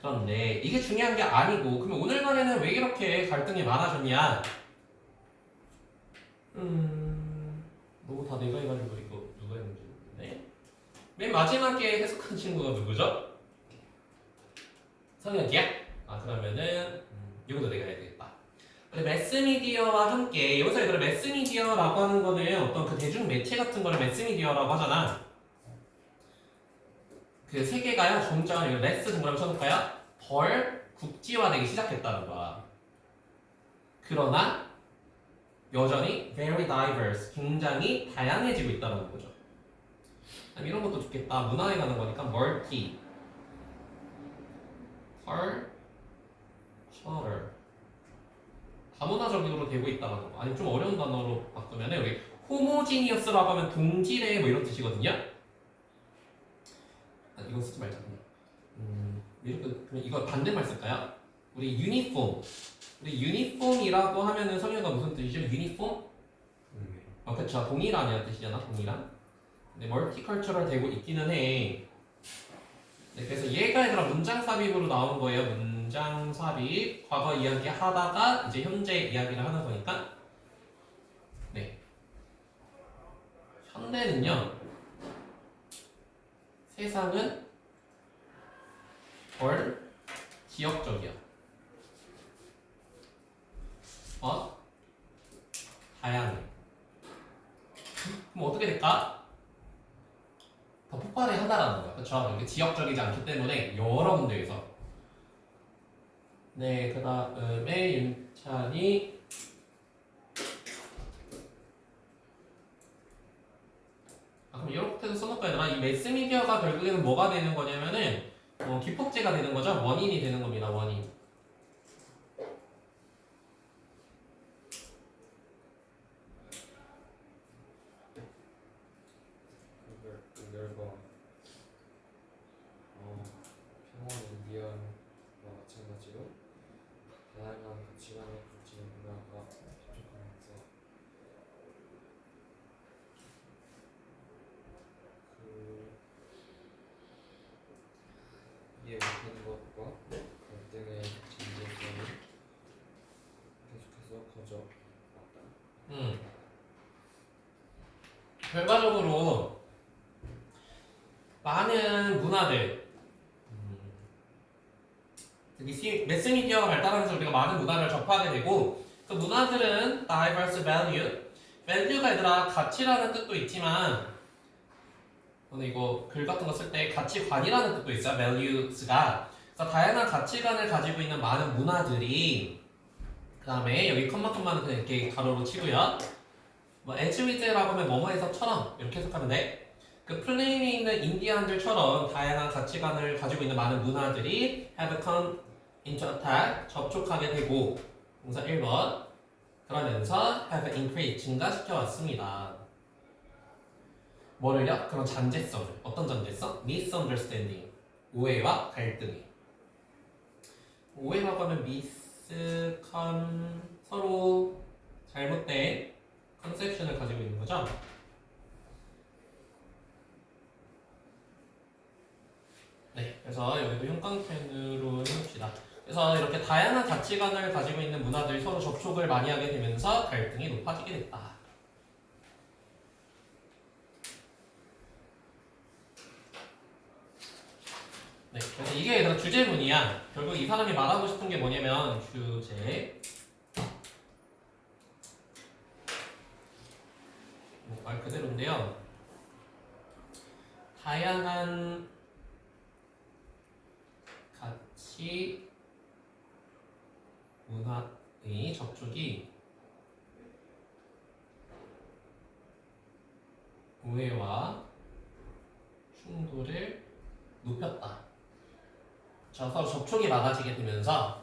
그런데 이게 중요한 게 아니고 그러면 오늘날에는 왜 이렇게 갈등이 많아졌냐? 너무 다 내가 해가지고 이거 누가 했는지 모르겠네. 맨 마지막에 해석한 친구가 누구죠? 성혁이야? 그러면은 이것도 내가 해야 되겠다. 우리 매스미디어와 함께 여기서 얘들아 매스미디어라고 하는 거는 어떤 그 대중 매체 같은 거를 매스미디어라고 하잖아. 그 세 개가요 점점 이거 레스 동그라미 쳐놓을까요? 덜 국지화되기 시작했다는 거야. 그러나 여전히 very diverse, 굉장히 다양해지고 있다는 거죠. 이런 것도 좋겠다. 문화에 가는 거니까 multi, culture, 다문화적으로 되고 있다는 거. 아니면 좀 어려운 단어로 바꾸면 여기 호모지니어스라고 하면 동질의 뭐 이런 뜻이거든요. 아, 이거 쓰지 말자. 이렇게 그럼 이거 반대말 쓸까요? 우리 유니폼. 우리 유니폼이라고 하면은 성현가 무슨 뜻이죠? 유니폼? 그쵸. 동일한이라는 뜻이잖아. 동일한. 근데 멀티컬처럴 되고 있기는 해. 네, 그래서 얘가 얘들아 문장 삽입으로 나온 거예요. 문장 삽입. 과거 이야기 하다가 이제 현재 이야기를 하는 거니까. 네. 현대는요. 세상은 덜 지역적이야. 다양해. 그럼 어떻게 될까? 더 폭발을 하다라는 거야. 그쵸? 이게 지역적이지 않기 때문에 여러 군데에서. 네, 그 다음에 윤찬이 그럼 이렇게도 써놓을까 얘들아? 이 매스미디어가 결국에는 뭐가 되는 거냐면은 기폭제가 되는 거죠? 원인이 되는 겁니다. 원인. 그걸과 평원 미디어와 마찬가지로 다양한 가치관을 가진 문화가 접촉하면서 그 이해 못하는 것과 갈등의 진정성이 계속해서 커져왔다. 결과적으로 많은 문화들 특히 매스미디어가 발달하면서 우리가 많은 문화를 접하게 되고 그 문화들은 diverse value value가 얘들아 가치라는 뜻도 있지만 오늘 이거 글 같은 거 쓸 때 가치관이라는 뜻도 있어요. values가 그래서 다양한 가치관을 가지고 있는 많은 문화들이 그 다음에 여기 컴마는 그냥 이렇게 가로로 치고요. 뭐 as with라고 하면 뭐뭐에서처럼 이렇게 해석하면 돼. 그 플레인에 있는 인디안들처럼 다양한 가치관을 가지고 있는 많은 문화들이 have come into attack 접촉하게 되고 동사 1번 그러면서 have increased 증가시켜 왔습니다. 뭐를요? 그런 잔재성을 어떤 잔재성? misunderstanding 오해와 갈등이 오해라고 하면 서로 잘못된 컨셉션을 가지고 있는 거죠. 네, 그래서 여기도 형광펜으로 해봅시다. 그래서 이렇게 다양한 가치관을 가지고 있는 문화들이 서로 접촉을 많이 하게 되면서 갈등이 높아지게 됐다. 네, 그래서 이게 얘들아 주제문이야. 결국 이 사람이 말하고 싶은 게 뭐냐면 주제 말 그대로인데요. 다양한 가치 문화의 접촉이 오해와 충돌을 높였다. 서로 접촉이 많아지게 되면서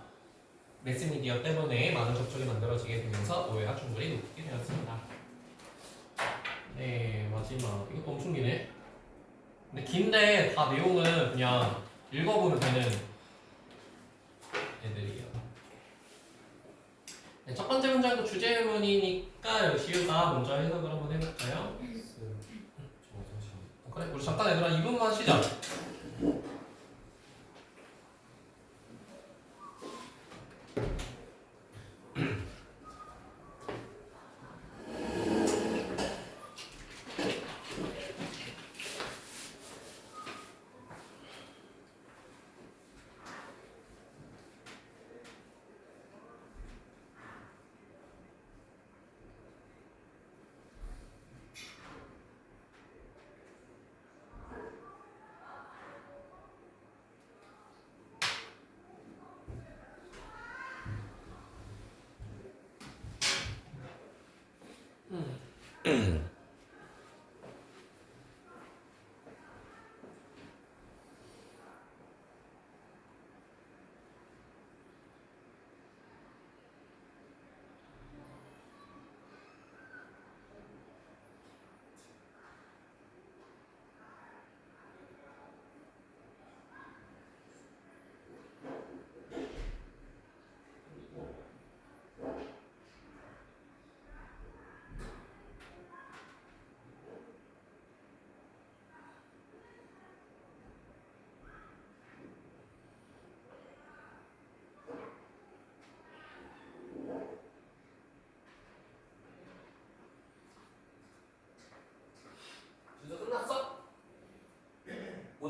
매스미디어 때문에 많은 접촉이 만들어지게 되면서 오해와 충돌이 높게 되었습니다. 네, 마지막. 이것도 엄청 기네. 근데 긴데 다 내용은 그냥 읽어보면 되는 애들이에요. 네, 첫 번째 문장도 주제문이니까 시우가 먼저 해석을 한번 해볼까요? 그래, 우리 잠깐 얘들아 2분만 쉬자.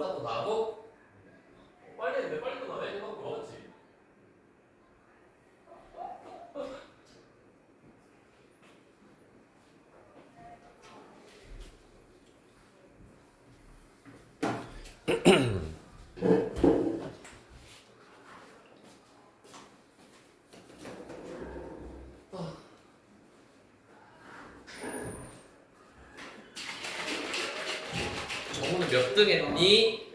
보다도 나고 빨리 했는데 빨리 끝나네? 생각보다 어렵지? 정우는 몇 등 했니?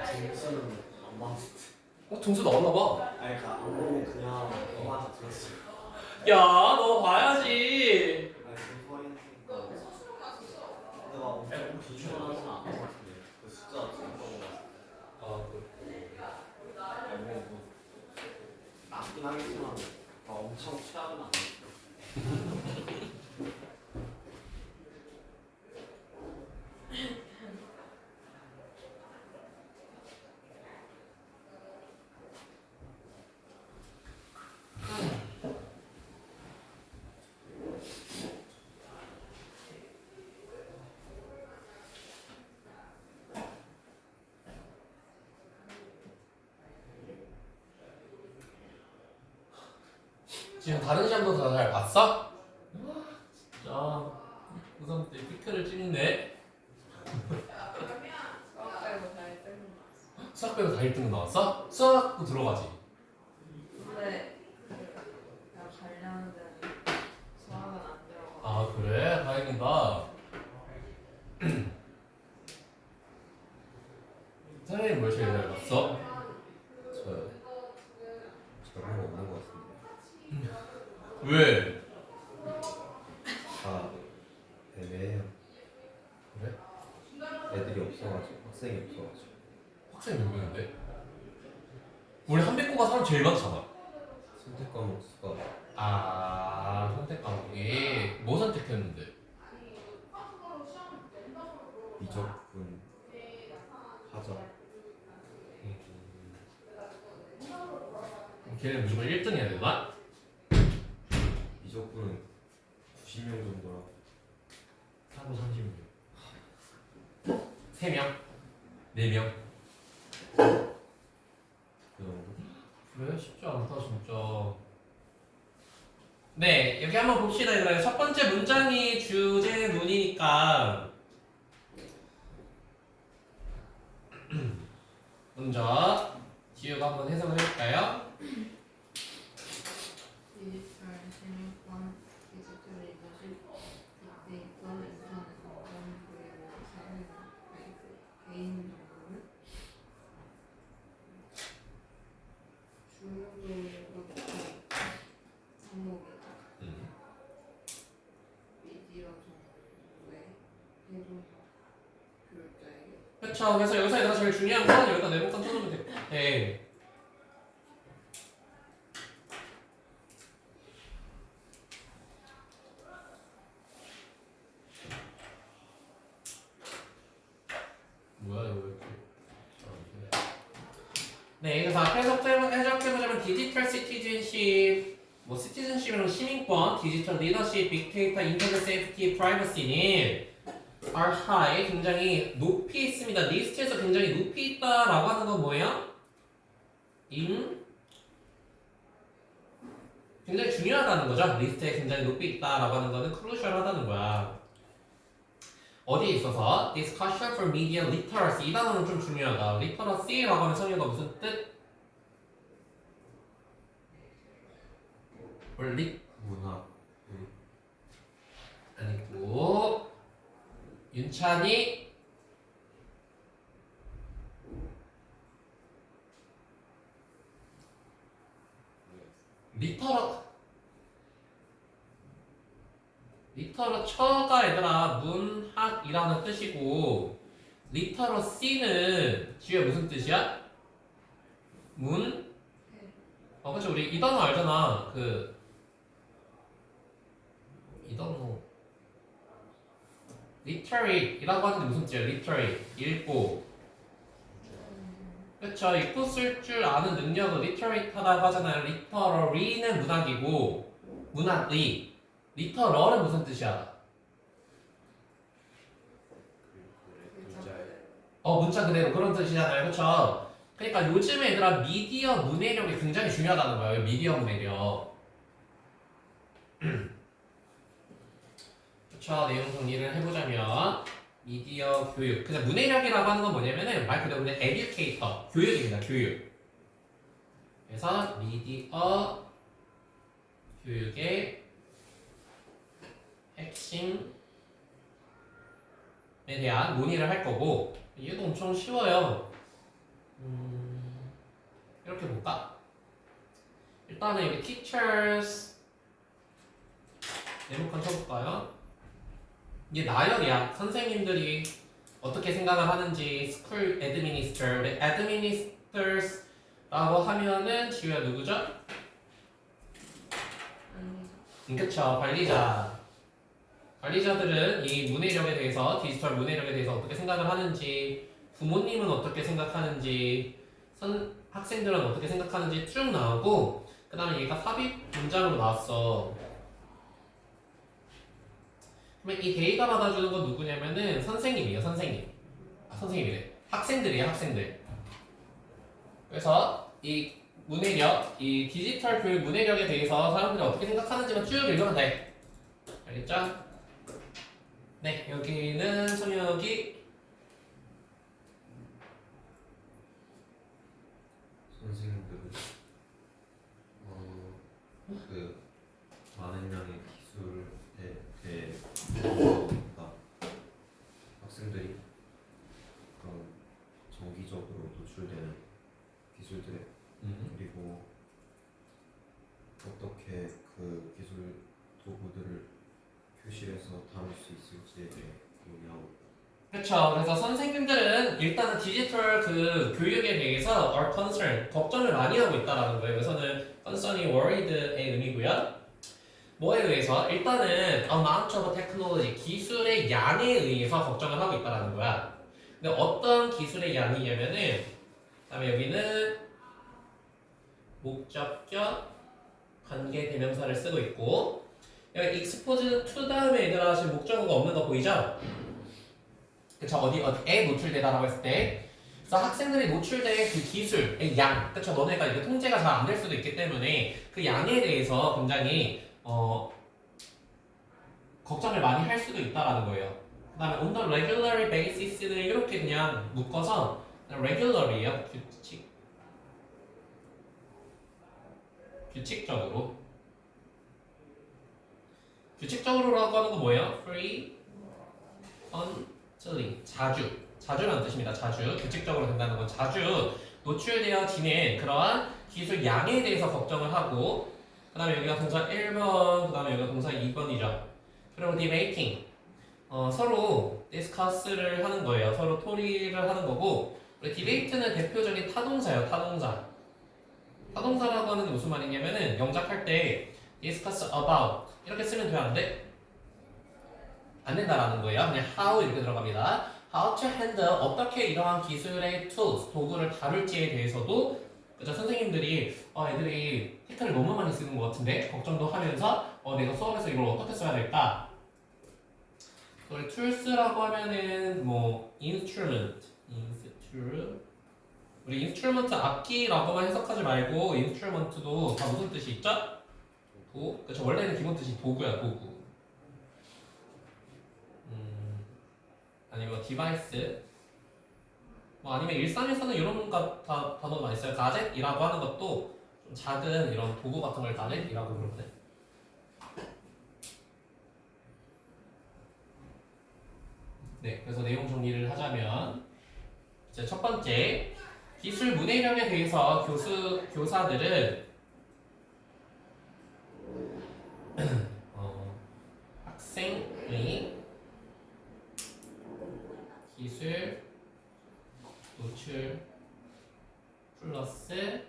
점수는 안 봤을 때. 점수 나왔나 봐. 아니 그러니까 안 보고 그냥 엄마한테 들었어요. 야, 너 봐야지. 아니 그 소리 했으니까. 내가 엄청 비중하진 않은 것 같은데 그 숫자 적은 거. 아, 아니 뭐 낮긴 하겠지만 막 엄청 최악은 아니었어. 지금 다른 시험도 다 잘 봤어? 진짜 우선 때 피크를 찍네. 수학 빼고 다 1등 나왔어? 수학도 들어가지. 근데 내가 가려는 데는 수학은 안 들어가. 아 그래? 다행이다. 선생님 뭘 제일 잘 봤어? 저요. 저런 거 없는 것 같은데. 왜? 다 애매해요. 그래? 애들이 없어가지고 학생이 없어가지고. 학생이 몇 명인데? 우리 한백고가 사람 제일 많잖아. 선택 과목 수가 아 선택 과목이 뭐 선택했는데? 미적분 하자. 걔네 무조건 1등 해야 되나? 미적분은 90명 정도라. 사고 30명. 3명? 4명? 그 정도? 그래? 쉽지 않다 진짜. 네 여기 한번 봅시다 얘들아. 첫 번째 문장이 주제 문이니까 먼저 지우가 한번 해석을 해볼까요? 디지털 시민권, 디지털 리더십, 빅데이터, 인터넷 안전, 그리고 사회 개인 정보를 주요도 항목이다. 미디어 정보의 해동 교육자에게 그렇죠. 그래서 여기서 얘들아 제일 중요한 건 여기다 네모칸 쳐놓으면 돼. 뭐야 이거 왜 이렇게 네, 그래서 해석해보자면 디지털 시티즌십, 뭐 시티즌십이랑 시민권, 디지털 리더십, 빅데이터, 인터넷 세이프티, 프라이버시는 are high, 굉장히 높이 있습니다. 리스트에서 굉장히 높이 있다라고 하는 건 뭐예요? 굉장히 중요하다는 거죠. 리스트에 굉장히 높이 있다라고 하는 거는 crucial하다는 거야. 어디에 있어서 discussion for media literacy 이 단어는 좀 중요하다. literacy라고 하는 성유가 무슨 뜻? 문학. 아니고 윤찬이 리터러처가 얘들아 문학이라는 뜻이고 리터러시는 지우야 무슨 뜻이야? 그치 우리 이 단어 알잖아. 이 단어 literate이라고 하는데 무슨 뜻이야? literate 읽고 그쵸 읽고 쓸 줄 아는 능력을 literate하다고 하잖아요. literary는 문학이고 문학의 literal은 무슨 뜻이야? 글자에 문자 그대로 그런 뜻이잖아요. 그쵸? 그러니까 요즘 얘들아 미디어 문해력이 굉장히 중요하다는 거예요. 미디어 문해력. 그쵸? 내용 정리를 해보자면 미디어 교육. 그냥 문해력이라고 하는 건 뭐냐면은 말 그대로 그냥 에듀케이터 교육입니다. 교육. 그래서 미디어 교육의 핵심에 대한 논의를 할 거고 이해도 엄청 쉬워요. 이렇게 볼까? 일단은 여기 teachers 네모칸 쳐볼까요? 이게 나열이야. 선생님들이 어떻게 생각을 하는지 school administrator, administrators라고 하면은 지우야 누구죠? 아니 그쵸, 관리자. 관리자들은 이 문해력에 대해서, 디지털 문해력에 대해서 어떻게 생각을 하는지, 부모님은 어떻게 생각하는지, 학생들은 어떻게 생각하는지 쭉 나오고, 그 다음에 얘가 삽입 문장으로 나왔어. 그러면 이 데이터 받아주는 건 누구냐면은 선생님이에요, 선생님. 선생님이래. 학생들이에요, 학생들. 그래서 이 문해력, 이 디지털 교육 문해력에 대해서 사람들이 어떻게 생각하는지만 쭉 읽으면 돼. 알겠죠? 네, 여기는 성혁이 선생님들은 그 많은 양의 기술에 대해 학생들이 그런 정기적으로 노출되는 기술들 그리고 어떻게 그 기술 도구들을 교실에서 다룰 수 있을지에 대해 논의하고 그렇죠. 그래서 선생님들은 일단은 디지털 그 교육에 대해서 are concerned, 걱정을 많이 하고 있다라는 거예요. 그래서는 concern이 worried의 의미고요. 뭐에 의해서? 일단은 amount of technology, 기술의 양에 의해서 걱정을 하고 있다라는 거야. 근데 어떤 기술의 양이냐면은 그다음에 여기는 목적격 관계 대명사를 쓰고 있고 여기 exposed to 다음에 얘들아 지금 목적어가 없는 거 보이죠? 그쵸? 어디에 노출되다라고 했을 때 그래서 학생들이 노출된 그 기술의 양 그쵸? 너네가 이게 통제가 잘 안 될 수도 있기 때문에 그 양에 대해서 굉장히 걱정을 많이 할 수도 있다라는 거예요. 그 다음에 on the regular basis는 이렇게 그냥 묶어서 regular이에요. 규칙적으로. 규칙적으로라고 하는 건 뭐예요? frequently 자주라는 뜻입니다. 자주 규칙적으로 된다는 건 자주 노출되어 지낸 그러한 기술 양에 대해서 걱정을 하고 그 다음에 여기가 동사 1번 그 다음에 여기가 동사 2번이죠. 그리고 debating 서로 discuss를 하는 거예요. 서로 토의를 하는 거고 우리 debate는 대표적인 타동사예요. 타동사라고 하는 게 무슨 말이냐면은 영작할 때 discuss about 이렇게 쓰면 돼요? 안 돼? 안 된다라는 거예요. 그냥 how 이렇게 들어갑니다. how to handle 어떻게 이러한 기술의 tools 도구를 다룰지에 대해서도 그죠? 선생님들이 애들이 태클을 너무 많이 쓰는 것 같은데 걱정도 하면서 내가 수업에서 이걸 어떻게 써야 될까? 우리 tools라고 하면은 뭐 instrument 우리 instrument 악기라고만 해석하지 말고 instrument도 다 무슨 뜻이 있죠? 그쵸? 원래는 기본 뜻이 도구야 도구. 아니면 디바이스 뭐 아니면 일상에서는 이런 단어가 많이 써요. 가젯이라고 하는 것도 좀 작은 이런 도구 같은 걸 가젯이라고 부르거든. 네, 그래서 내용 정리를 하자면 이제 첫 번째 기술 문해력에 대해서 교사들은 학생의 기술 노출 플러스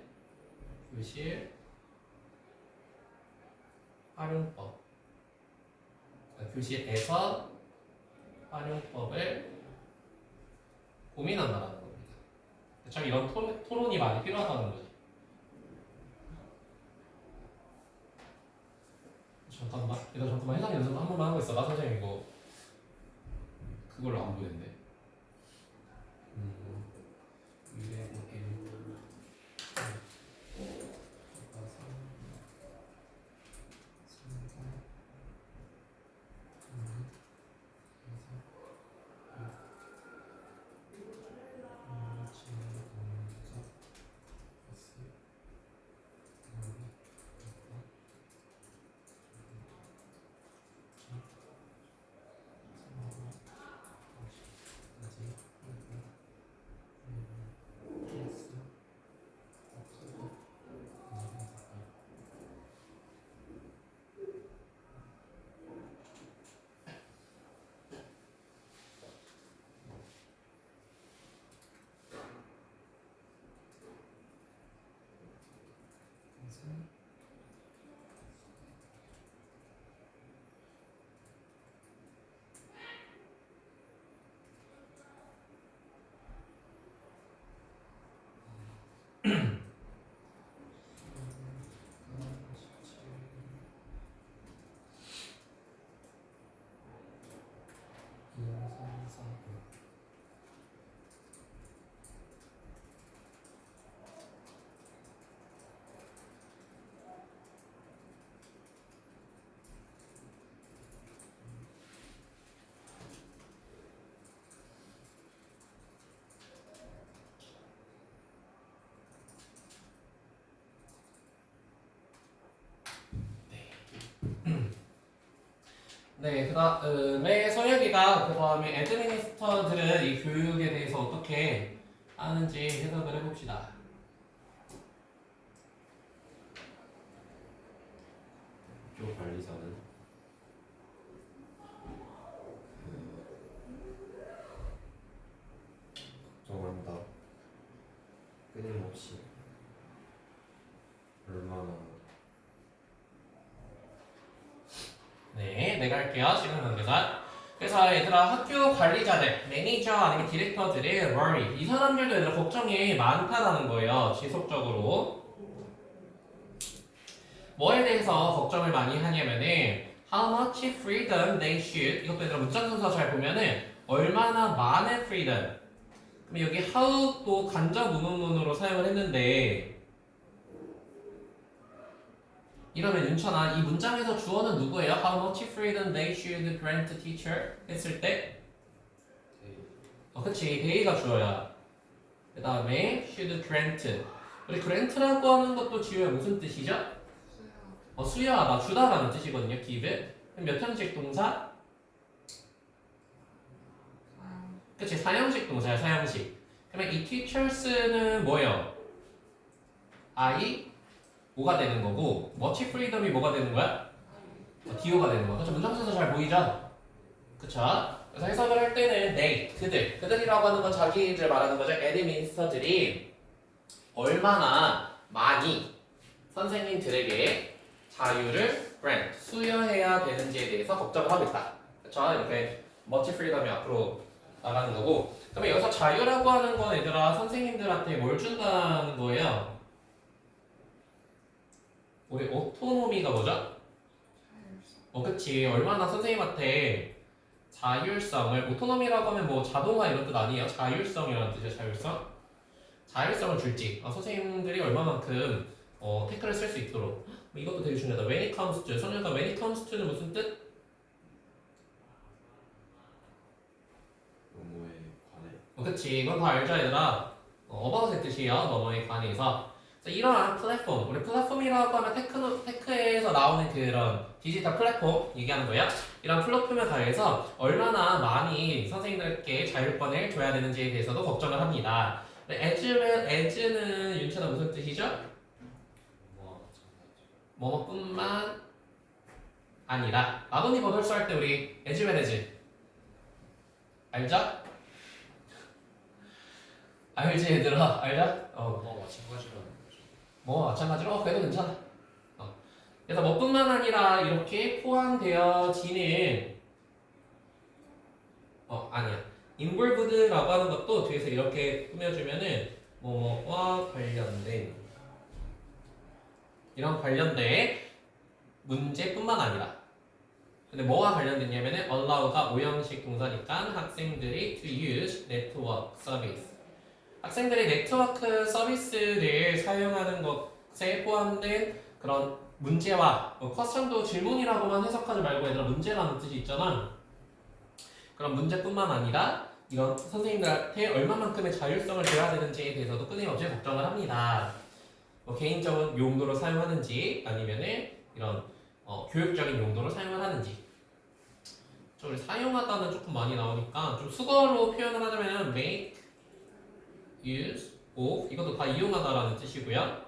교실 활용법 교실에서 활용법을 고민한다는 겁니다. 참 이런 토론이 많이 필요하다는 거지. 잠깐만 해상 연습 한 번만 하고 있어. 나 선생님 이거 그걸로 안 보이는데. 네, 그 다음에 서혁이가 그 다음에 애드미니스터들은 이 교육에 대해서 어떻게 하는지 해석을 해봅시다. 학교 관리자는 걱정한다. 끊임없이 얼마나 네, 내가 할게요. 시간 관계상. 그래서 얘들아 학교 관리자들, 매니저 아니면 디렉터들이 worry. 이 사람들도 얘들아 걱정이 많다라는 거예요. 지속적으로. 뭐에 대해서 걱정을 많이 하냐면은 how much freedom they should. 이것도 얘들아 문장 순서 잘 보면은 얼마나 많은 freedom. 그럼 여기 how도 간접 문문으로 사용을 했는데 이러면 윤천아 이 문장에서 주어는 누구예요? How much freedom they should grant to teacher 했을 때 그치 they가 주어야. 그 다음에 should grant. 우리 grant라고 하는 것도 지우야 무슨 뜻이죠? 수여하다 주다라는 뜻이거든요. give. 그럼 몇 형식 동사? 그치 사형식 동사야 사형식. 그러면 이 teachers는 뭐예요? I 뭐가 되는 거고 much freedom이 뭐가 되는 거야? DO가 되는 거야. 그쵸? 문장순서 잘 보이죠? 그쵸? 그래서 해석을 할 때는 they, 그들이라고 하는 건 자기들 말하는 거죠. 애드미니스터들이 얼마나 많이 선생님들에게 자유를 grant, 수여해야 되는지에 대해서 걱정을 하고 있다. 그쵸? 이렇게 much freedom이 앞으로 나가는 거고. 그러면 여기서 자유라고 하는 건 얘들아 선생님들한테 뭘 준다는 거예요? 우리 오토노미가 뭐죠? 그치. 얼마나 선생님한테 자율성을, 오토노미라고 하면 뭐 자동화 이런 뜻 아니에요? 자율성이라는 뜻이에요, 자율성. 자율성을 줄지. 선생님들이 얼마만큼 태클을 쓸 수 있도록. 이것도 되게 중요하다. when it comes to. 선우가 when it comes to는 무슨 뜻? 업무에 관해 그치. 이건 다 알죠, 얘들아? about의 뜻이에요. 뭐뭐에 관해서. 이러한 플랫폼, 우리 플랫폼이라고 하면 테크에서 나오는 그런 디지털 플랫폼 얘기하는 거야. 이런 플랫폼에 관해서 얼마나 많이 선생님들께 자율권을 줘야 되는지에 대해서도 걱정을 합니다. as는 윤찬아 무슨 뜻이죠? 뭐뭐뿐만 아니라. 아버님 버돌수 할 때 우리 as well as 알죠? 알지 얘들아? 알죠? 마찬가지라는 거죠. 뭐 마찬가지로 그래도 괜찮아. 그래서 뭐뿐만 아니라 이렇게 포함되어지는 아니야. involved라고 하는 것도 뒤에서 이렇게 꾸며주면은 뭐뭐와 관련된 이런 관련된 문제뿐만 아니라. 근데 뭐와 관련됐냐면은 allow가 오형식 동사니까 학생들이 to use network service. 학생들이 네트워크 서비스를 사용하는 것에 포함된 그런 문제와 퀘스천도 질문이라고만 해석하지 말고 얘들아 문제라는 뜻이 있잖아. 그런 문제뿐만 아니라 이런 선생님들한테 얼마만큼의 자율성을 줘야 되는지에 대해서도 끊임없이 걱정을 합니다. 개인적인 용도로 사용하는지 아니면은 이런 교육적인 용도로 사용을 하는지. 우리 사용하다는 조금 많이 나오니까 좀 수거로 표현을 하자면 make, use, of 이것도 다 이용하다라는 뜻이고요.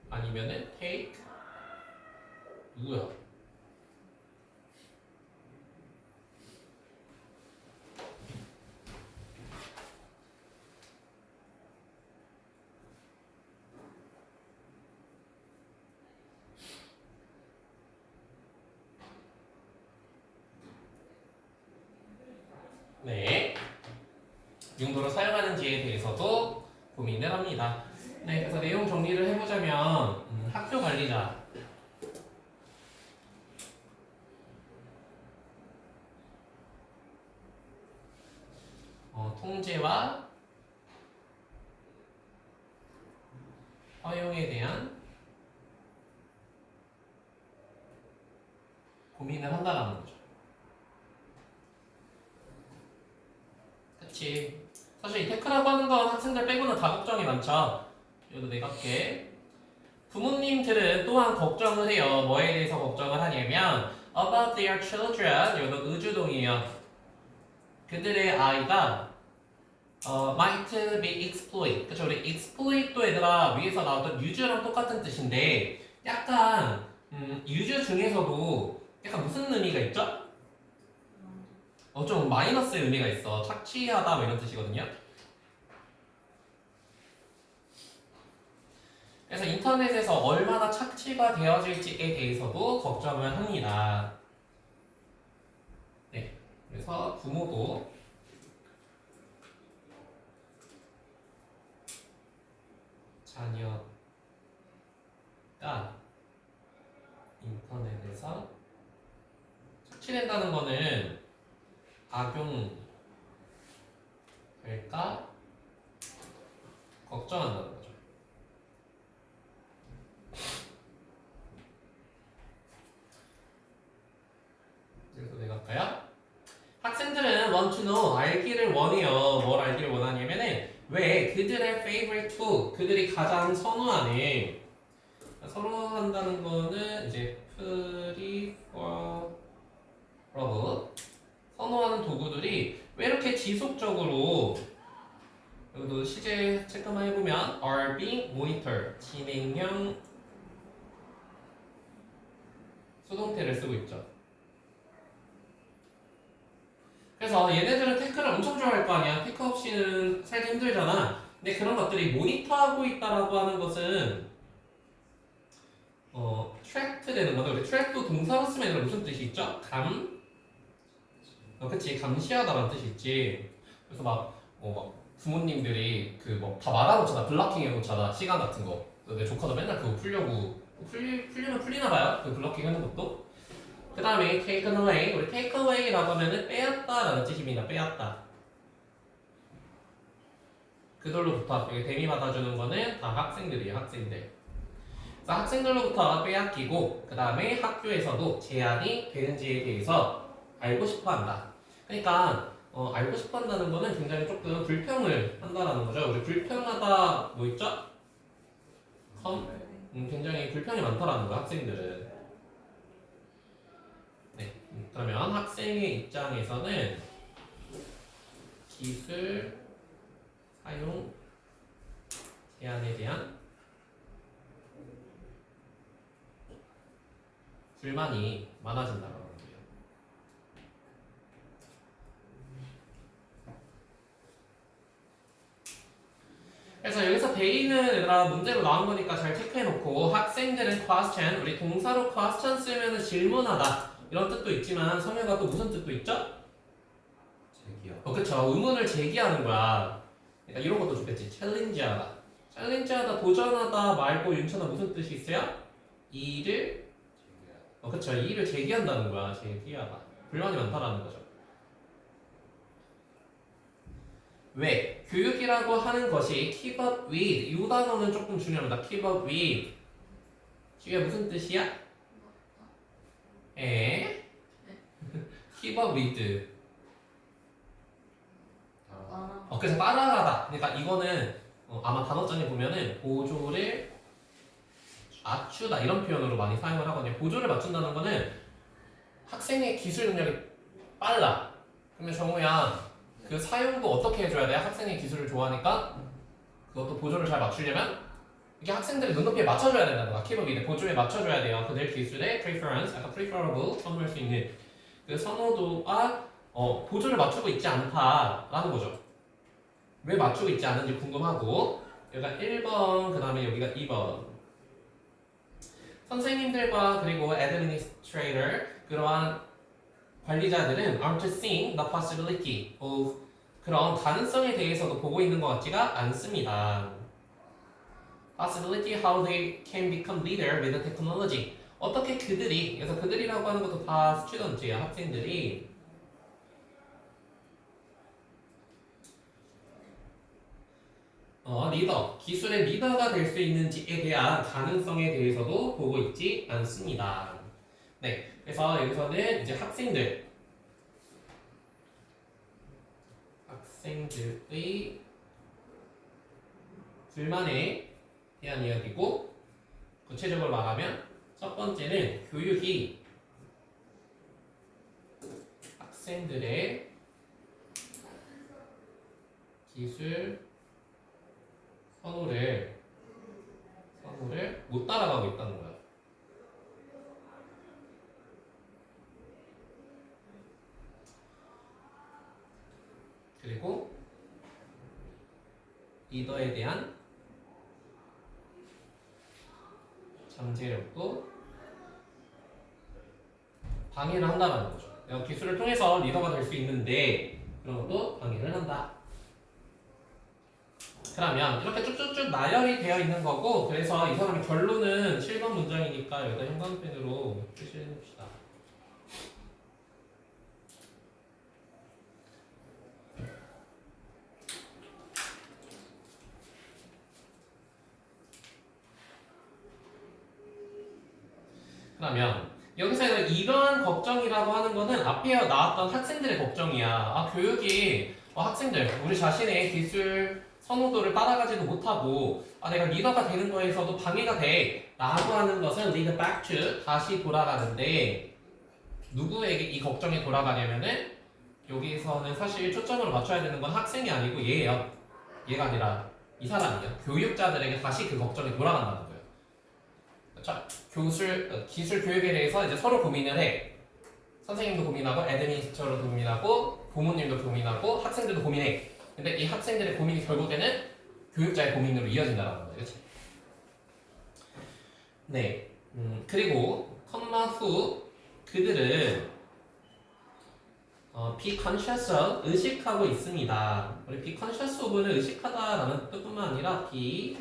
아니면은 take 누구야? 네. 용도로 사용하는지에 대해서도 고민을 합니다. 네, 그래서 내용 정리를 해보자면 학교 관리자 통제와 허용에 대한 고민을 한다라는 거죠. 그치. 사실 이 테크라고 하는 건 학생들 빼고는 다 걱정이 많죠. 이것도 내가 할게. 부모님들은 또한 걱정을 해요. 뭐에 대해서 걱정을 하냐면 about their children. 이것도 의주동이에요. 그들의 아이가 might be exploit. 그쵸? 우리 exploit도 얘들아 위에서 나왔던 use랑 똑같은 뜻인데 약간 use 중에서도 약간 무슨 의미가 있죠? 좀 마이너스의 의미가 있어. 착취하다 뭐 이런 뜻이거든요. 그래서 인터넷에서 얼마나 착취가 되어질지에 대해서도 걱정을 합니다. 네, 그래서 부모도 자녀가 인터넷에서 착취된다는 거는 악용될까 걱정한다는 거죠. 그래서 내가 할까요? 학생들은 want to know, 알기를 원해요. 뭘 알기를 원하냐면은 왜 그들의 favorite tool, 그들이 가장 선호하는 선호한다는 거는 이제 preferable 선호하는 도구들이 왜 이렇게 지속적으로 여기도 시제 체크만 해보면 are being monitored 진행형 수동태를 쓰고 있죠. 그래서 얘네들은 태클을 엄청 좋아할 거 아니야. 태클 없이는 살기 힘들잖아. 근데 그런 것들이 모니터하고 있다라고 하는 것은 트랙트 되는 건데 우리 트랙도 동사로 쓰면 얘들아 무슨 뜻이 있죠? 그치 감시하다라는 뜻이 있지. 그래서 막 부모님들이 그 뭐 다 말아놓잖아. 블락킹 해놓잖아. 시간 같은 거. 내 조카도 맨날 그거 풀려고 풀리면 풀리나 봐요. 그 블락킹 하는 것도. 그 다음에 taken away. 우리 take away라고 하면은 빼앗다라는 뜻입니다. 빼앗다. 그들로부터 여기 대미 받아주는 거는 다 학생들이에요. 학생들. 그래서 학생들로부터 빼앗기고 그 다음에 학교에서도 제한이 되는지에 대해서 알고 싶어한다. 그러니까 알고 싶어한다는 거는 굉장히 조금 불평을 한다라는 거죠. 우리 불평하다 뭐 있죠? 굉장히 불평이 많다라는 거야 학생들은. 네, 그러면 학생의 입장에서는 기술 사용 제한에 대한 불만이 많아진다라는 거예요. 그래서 여기서 베이는 얘들아 문제로 나온 거니까 잘 체크해놓고 학생들은 question, 우리 동사로 question 쓰면 질문하다 이런 뜻도 있지만 성애가 또 무슨 뜻도 있죠? 제기요. 그쵸. 의문을 제기하는 거야. 그러니까 이런 것도 좋겠지. 챌린지하다. 챌린지하다, 도전하다 말고 윤천아 무슨 뜻이 있어요? 이를 그쵸. 이의를 제기한다는 거야. 제기하다. 불만이 많다라는 거죠. 왜? 교육이라고 하는 것이 keep up with 이 단어는 조금 중요합니다. keep up with 이게 무슨 뜻이야? keep up with 그래서 따라가다. 그러니까 이거는 아마 단어장에 보면은 보조를 맞추다 이런 표현으로 많이 사용을 하거든요. 보조를 맞춘다는 거는 학생의 기술 능력이 빨라. 그러면 정우야 그 사용도 어떻게 해줘야 돼? 학생의 기술을 좋아하니까 그것도 보조를 잘 맞추려면 이게 학생들의 눈높이에 맞춰줘야 된다는 거야. 키버비는 보조에 맞춰줘야 돼요. 그들 기술의 preference, 약간 preferable 선호할 수 있는 그 선호도가 보조를 맞추고 있지 않다라는 거죠. 왜 맞추고 있지 않은지 궁금하고 여기가 1번 그 다음에 여기가 2번 선생님들과 그리고 administrator 그러한 관리자들은 aren't seeing the possibility of 그런 가능성에 대해서도 보고 있는 것 같지가 않습니다. possibility how they can become leader with the technology 어떻게 그들이 그래서 그들이라고 하는 것도 다 스튜던트예요. 학생들이 리더, 기술의 리더가 될 수 있는지에 대한 가능성에 대해서도 보고 있지 않습니다. 네, 그래서 여기서는 이제 학생들의 불만에 대한 이야기고, 구체적으로 말하면 첫 번째는 교육이 학생들의 기술 선호를 못 따라가고 있다는 거야. 그리고 리더에 대한 잠재력도 방해를 한다는 거죠. 내가 기술을 통해서 리더가 될 수 있는데 그런 것도 방해를 한다. 그러면 이렇게 쭉쭉쭉 나열이 되어 있는 거고, 그래서 이 사람의 결론은 7번 문장이니까 여기다 형광펜으로 표시해 봅시다. 그러면 여기서는 이러한 걱정이라고 하는 거는 앞에 나왔던 학생들의 걱정이야. 교육이 학생들, 우리 자신의 기술 선호도를 따라가지도 못하고 내가 리더가 되는 거에서도 방해가 돼 라고 하는 것은 lead back to, 다시 돌아가는데 누구에게 이 걱정이 돌아가냐면은 여기서는 사실 초점으로 맞춰야 되는 건 학생이 아니고 얘예요. 얘가 아니라 이 사람이요. 교육자들에게 다시 그 걱정이 돌아간다는 거예요. 그렇죠? 기술 교육에 대해서 이제 서로 고민을 해. 선생님도 고민하고, 애드미니스트러도 고민하고, 부모님도 고민하고, 학생들도 고민해. 근데 이 학생들의 고민이 결국에는 교육자의 고민으로 이어진다는 거예요. 그렇지? 네. 그리고 컴마 후 그들은 be conscious of, 의식하고 있습니다. 우리 be conscious of는 의식하다라는 뜻뿐만 아니라 be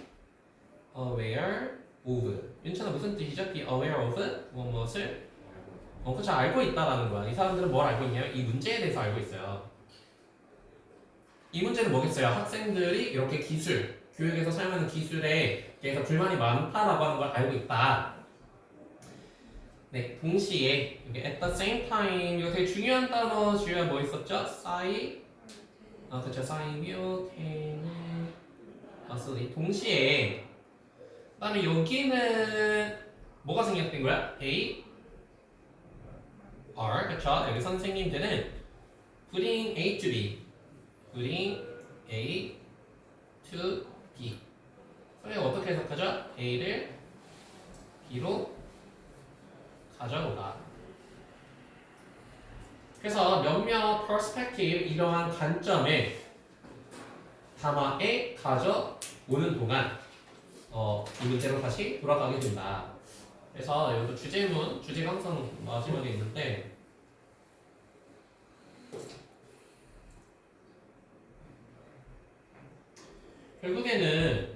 aware of. 윤찬아 무슨 뜻이죠? be aware of 무엇을? 그쵸, 알고 있다라는 거야. 이 사람들은 뭘 알고 있냐면 이 문제에 대해서 알고 있어요. 이 문제는 뭐겠어요? 학생들이 이렇게 교육에서 사용하는 기술에 대해서 불만이 많다라고 하는 걸 알고 있다. 네, 동시에 여기 at the same time, 이거 되게 중요한 단어 주요가 뭐 있었죠? 그쵸, simultaneously. 동시에 그다음에 여기는 뭐가 생략된 거야? A, R, 그쵸? 여기 선생님들은 bring A to B, bring A to B. 선생님 어떻게 해석하죠? A를 B로 가져오라. 그래서 몇몇 perspective, 이러한 관점을 담아에 가져오는 동안 이 문제로 다시 돌아가게 된다. 그래서 여기도 주제가 항상 마지막에 있는데 결국에는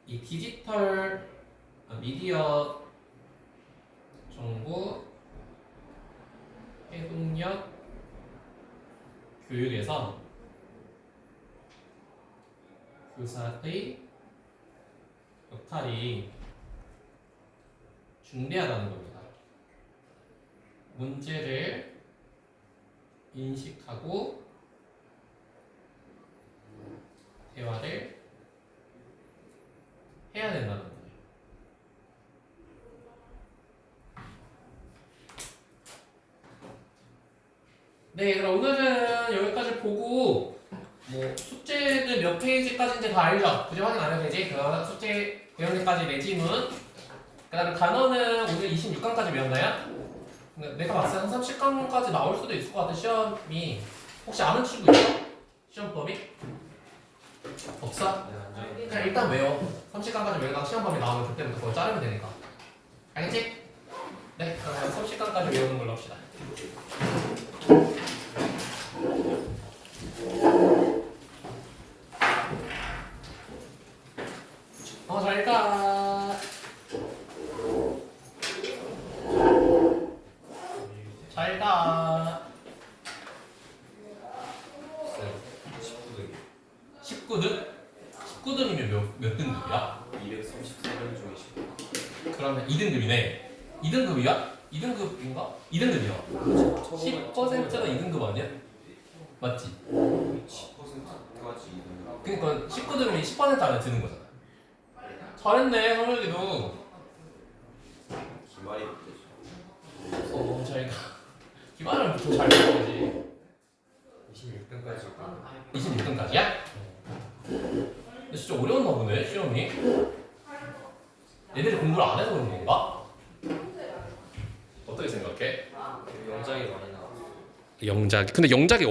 이 디지털 미디어 정보 해독력 교육에서 교사의 역할이 중대하다는 겁니다. 문제를 인식하고 대화를 해야 된다는 거예요. 네, 그럼 오늘은 여기까지 보고 뭐 숙제는 몇 페이지까지인지 다 알죠? 굳이 확인 안 해도 되지? 그 숙제 배우기까지 내지문. 그 다음에 단어는 오늘 26강까지 배웠나요? 내가 봤을 때 한 30강까지 나올 수도 있을 것 같아. 시험이 혹시 아는 친구 있어? 시험법이? 없어? 그냥 일단 외워. 30강까지 외우다가 시험법이 나오면 그때부터 그걸 자르면 되니까. 알겠지? 네, 그럼 30강까지 외우는 걸로 합시다. 잘 가. 잘 가. 19등. 19등? 몇 등급이야? 234명 중에 10. 그러면 2등급이네. 2등급이야? 2등급인가? 2등급이야. 10%가 2등급 아니야? 맞지? 10%까지 이동. 그러니까 19등급이 10% 안에 드는 거잖아. 잘했네, 성혁이도. 기말이 됐죠. 잘 가. 기말은 보통 잘 배워야지. 26등까지 26등까지야? 근데 진짜 어려웠나 보네, 시험이. 얘들이 공부를 안 해서 그런 건가? 어떻게 생각해? 영장이 많이 나왔어. 영작이. 근데 영작이